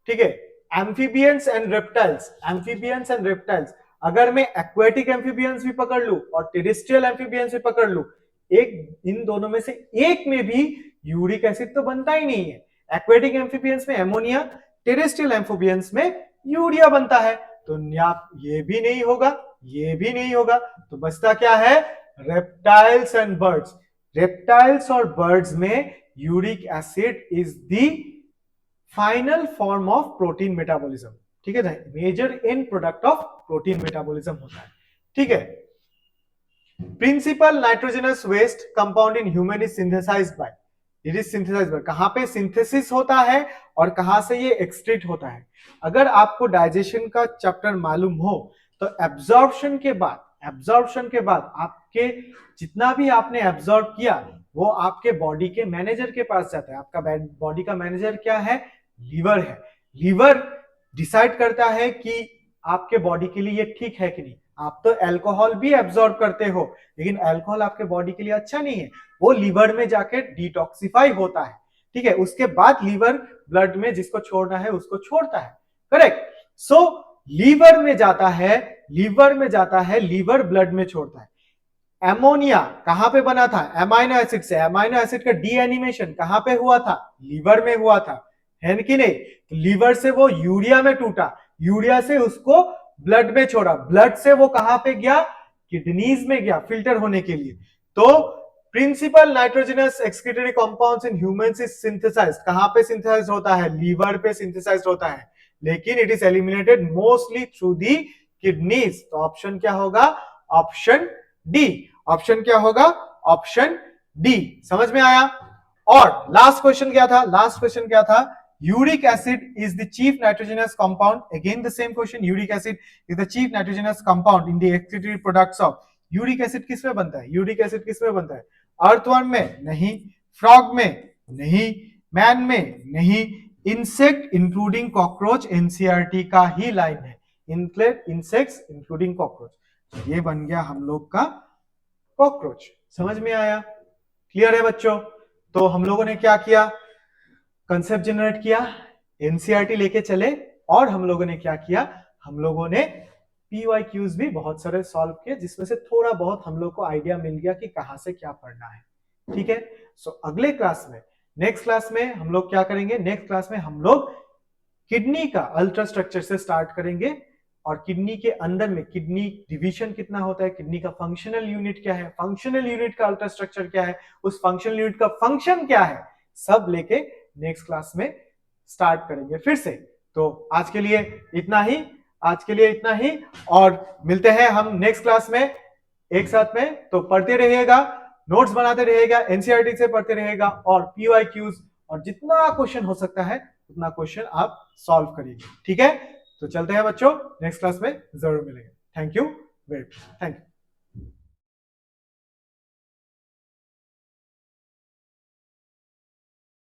ठीक है, amphibians and reptiles, amphibians and reptiles, अगर मैं एक्वेटिक एम्फीबियंस भी पकड़ लू और टेरेस्ट्रियल एम्फीबियंस भी पकड़ लू, एक इन दोनों में से एक में भी यूरिक एसिड तो बनता ही नहीं है, एक्वेटिक एम्फीबियंस में एमोनिया, टेरेस्ट्रियल एम्फीबियंस में यूरिया बनता है, तो ये भी नहीं होगा, ये भी नहीं होगा, तो बचता क्या है, रेप्टाइल्स एंड बर्ड्स, रेप्टाइल्स और बर्ड्स में uric acid is the final form of protein metabolism. ठीक है, major end product of protein metabolism होता है। ठीक है, principal nitrogenous waste compound in human is synthesized by, it is synthesized by, कहां पे सिंथेसिस होता है और कहां से ये एक्सट्रीट होता है। अगर आपको डाइजेशन का चैप्टर मालूम हो तो एब्जॉर्प्शन के बाद, एब्जॉर्प्शन के बाद आपके जितना भी आपने एब्जॉर्ब किया वो आपके बॉडी के मैनेजर के पास जाता है। आपका बॉडी का मैनेजर क्या है, लीवर है। लीवर डिसाइड करता है कि आपके बॉडी के लिए ये ठीक है कि नहीं। आप तो अल्कोहल भी एब्जॉर्ब करते हो, लेकिन अल्कोहल आपके बॉडी के लिए अच्छा नहीं है, वो लीवर में जाके डिटॉक्सिफाई होता है। ठीक है, उसके बाद लीवर ब्लड में जिसको छोड़ना है उसको छोड़ता है, करेक्ट। सो लीवर में जाता है, लीवर में जाता है, लीवर ब्लड में छोड़ता है। एमोनिया कहां पे बना था, एमाइनो एसिड से। एमाइनो एसिड का डीएनिमेशन कहां पे हुआ था, लीवर में हुआ था, है कि नहीं। तो लीवर से वो यूरिया में टूटा, यूरिया से उसको ब्लड में छोड़ा, ब्लड से वो कहां पे गया, किडनीज में गया फिल्टर होने के लिए। तो principal nitrogenous excretory compounds in humans is synthesized, कहां पे सिंथेसाइज्ड होता है, लीवर पे सिंथेसाइज्ड होता है, लेकिन it is eliminated mostly through the kidneys. तो ऑप्शन क्या होगा, ऑप्शन डी। ऑप्शन क्या होगा, ऑप्शन डी। समझ में आया। और लास्ट क्वेश्चन क्या था, लास्ट क्वेश्चन क्या था, uric acid is the chief nitrogenous compound, again the same question, uric acid is the chief nitrogenous compound in the excretory products of. Uric acid किस में बनता है, यूरिक एसिड किस में बनता है, अर्थवर्म में नहीं, फ्रॉग में नहीं, मैन में नहीं, इंसेक्ट इंक्लूडिंग कॉकरोच एनसीईआरटी का ही लाइन है, इंसेक्ट्स इंक्लूडिंग कॉकरोच। ये बन गया हम लोग का कॉकरोच। समझ में आया, क्लियर है बच्चों। तो हम लोगों ने क्या किया, कंसेप्ट जनरेट किया, एनसीईआरटी लेके चले, और हम लोगों ने क्या किया, हम लोगों ने पीवाईक्यूज भी बहुत सारे सॉल्व किए, जिसमें से थोड़ा बहुत हम लोग को आइडिया मिल गया कि कहां से क्या पढ़ना है। ठीक है, सो अगले क्लास में, नेक्स्ट क्लास में हम लोग क्या करेंगे, नेक्स्ट क्लास में हम लोग किडनी का अल्ट्रा स्ट्रक्चर से स्टार्ट करेंगे, और किडनी के अंदर में किडनी डिवीजन कितना होता है, किडनी का फंक्शनल यूनिट क्या है, फंक्शनल यूनिट का अल्ट्रा स्ट्रक्चर क्या है, उस फंक्शनल यूनिट का फंक्शन क्या है, सब लेके नेक्स्ट क्लास में स्टार्ट करेंगे फिर से। तो आज के लिए इतना ही, आज के लिए इतना ही, और मिलते हैं हम नेक्स्ट क्लास में एक साथ में। तो पढ़ते रहिएगा, नोट्स बनाते रहिएगा, एनसीईआरटी से पढ़ते रहिएगा, और पीवाईक्यूज और जितना क्वेश्चन हो सकता है उतना क्वेश्चन आप सॉल्व करिएगा। ठीक है, तो चलते हैं बच्चों, नेक्स्ट क्लास में जरूर मिलेंगे। Thank you, very thank you.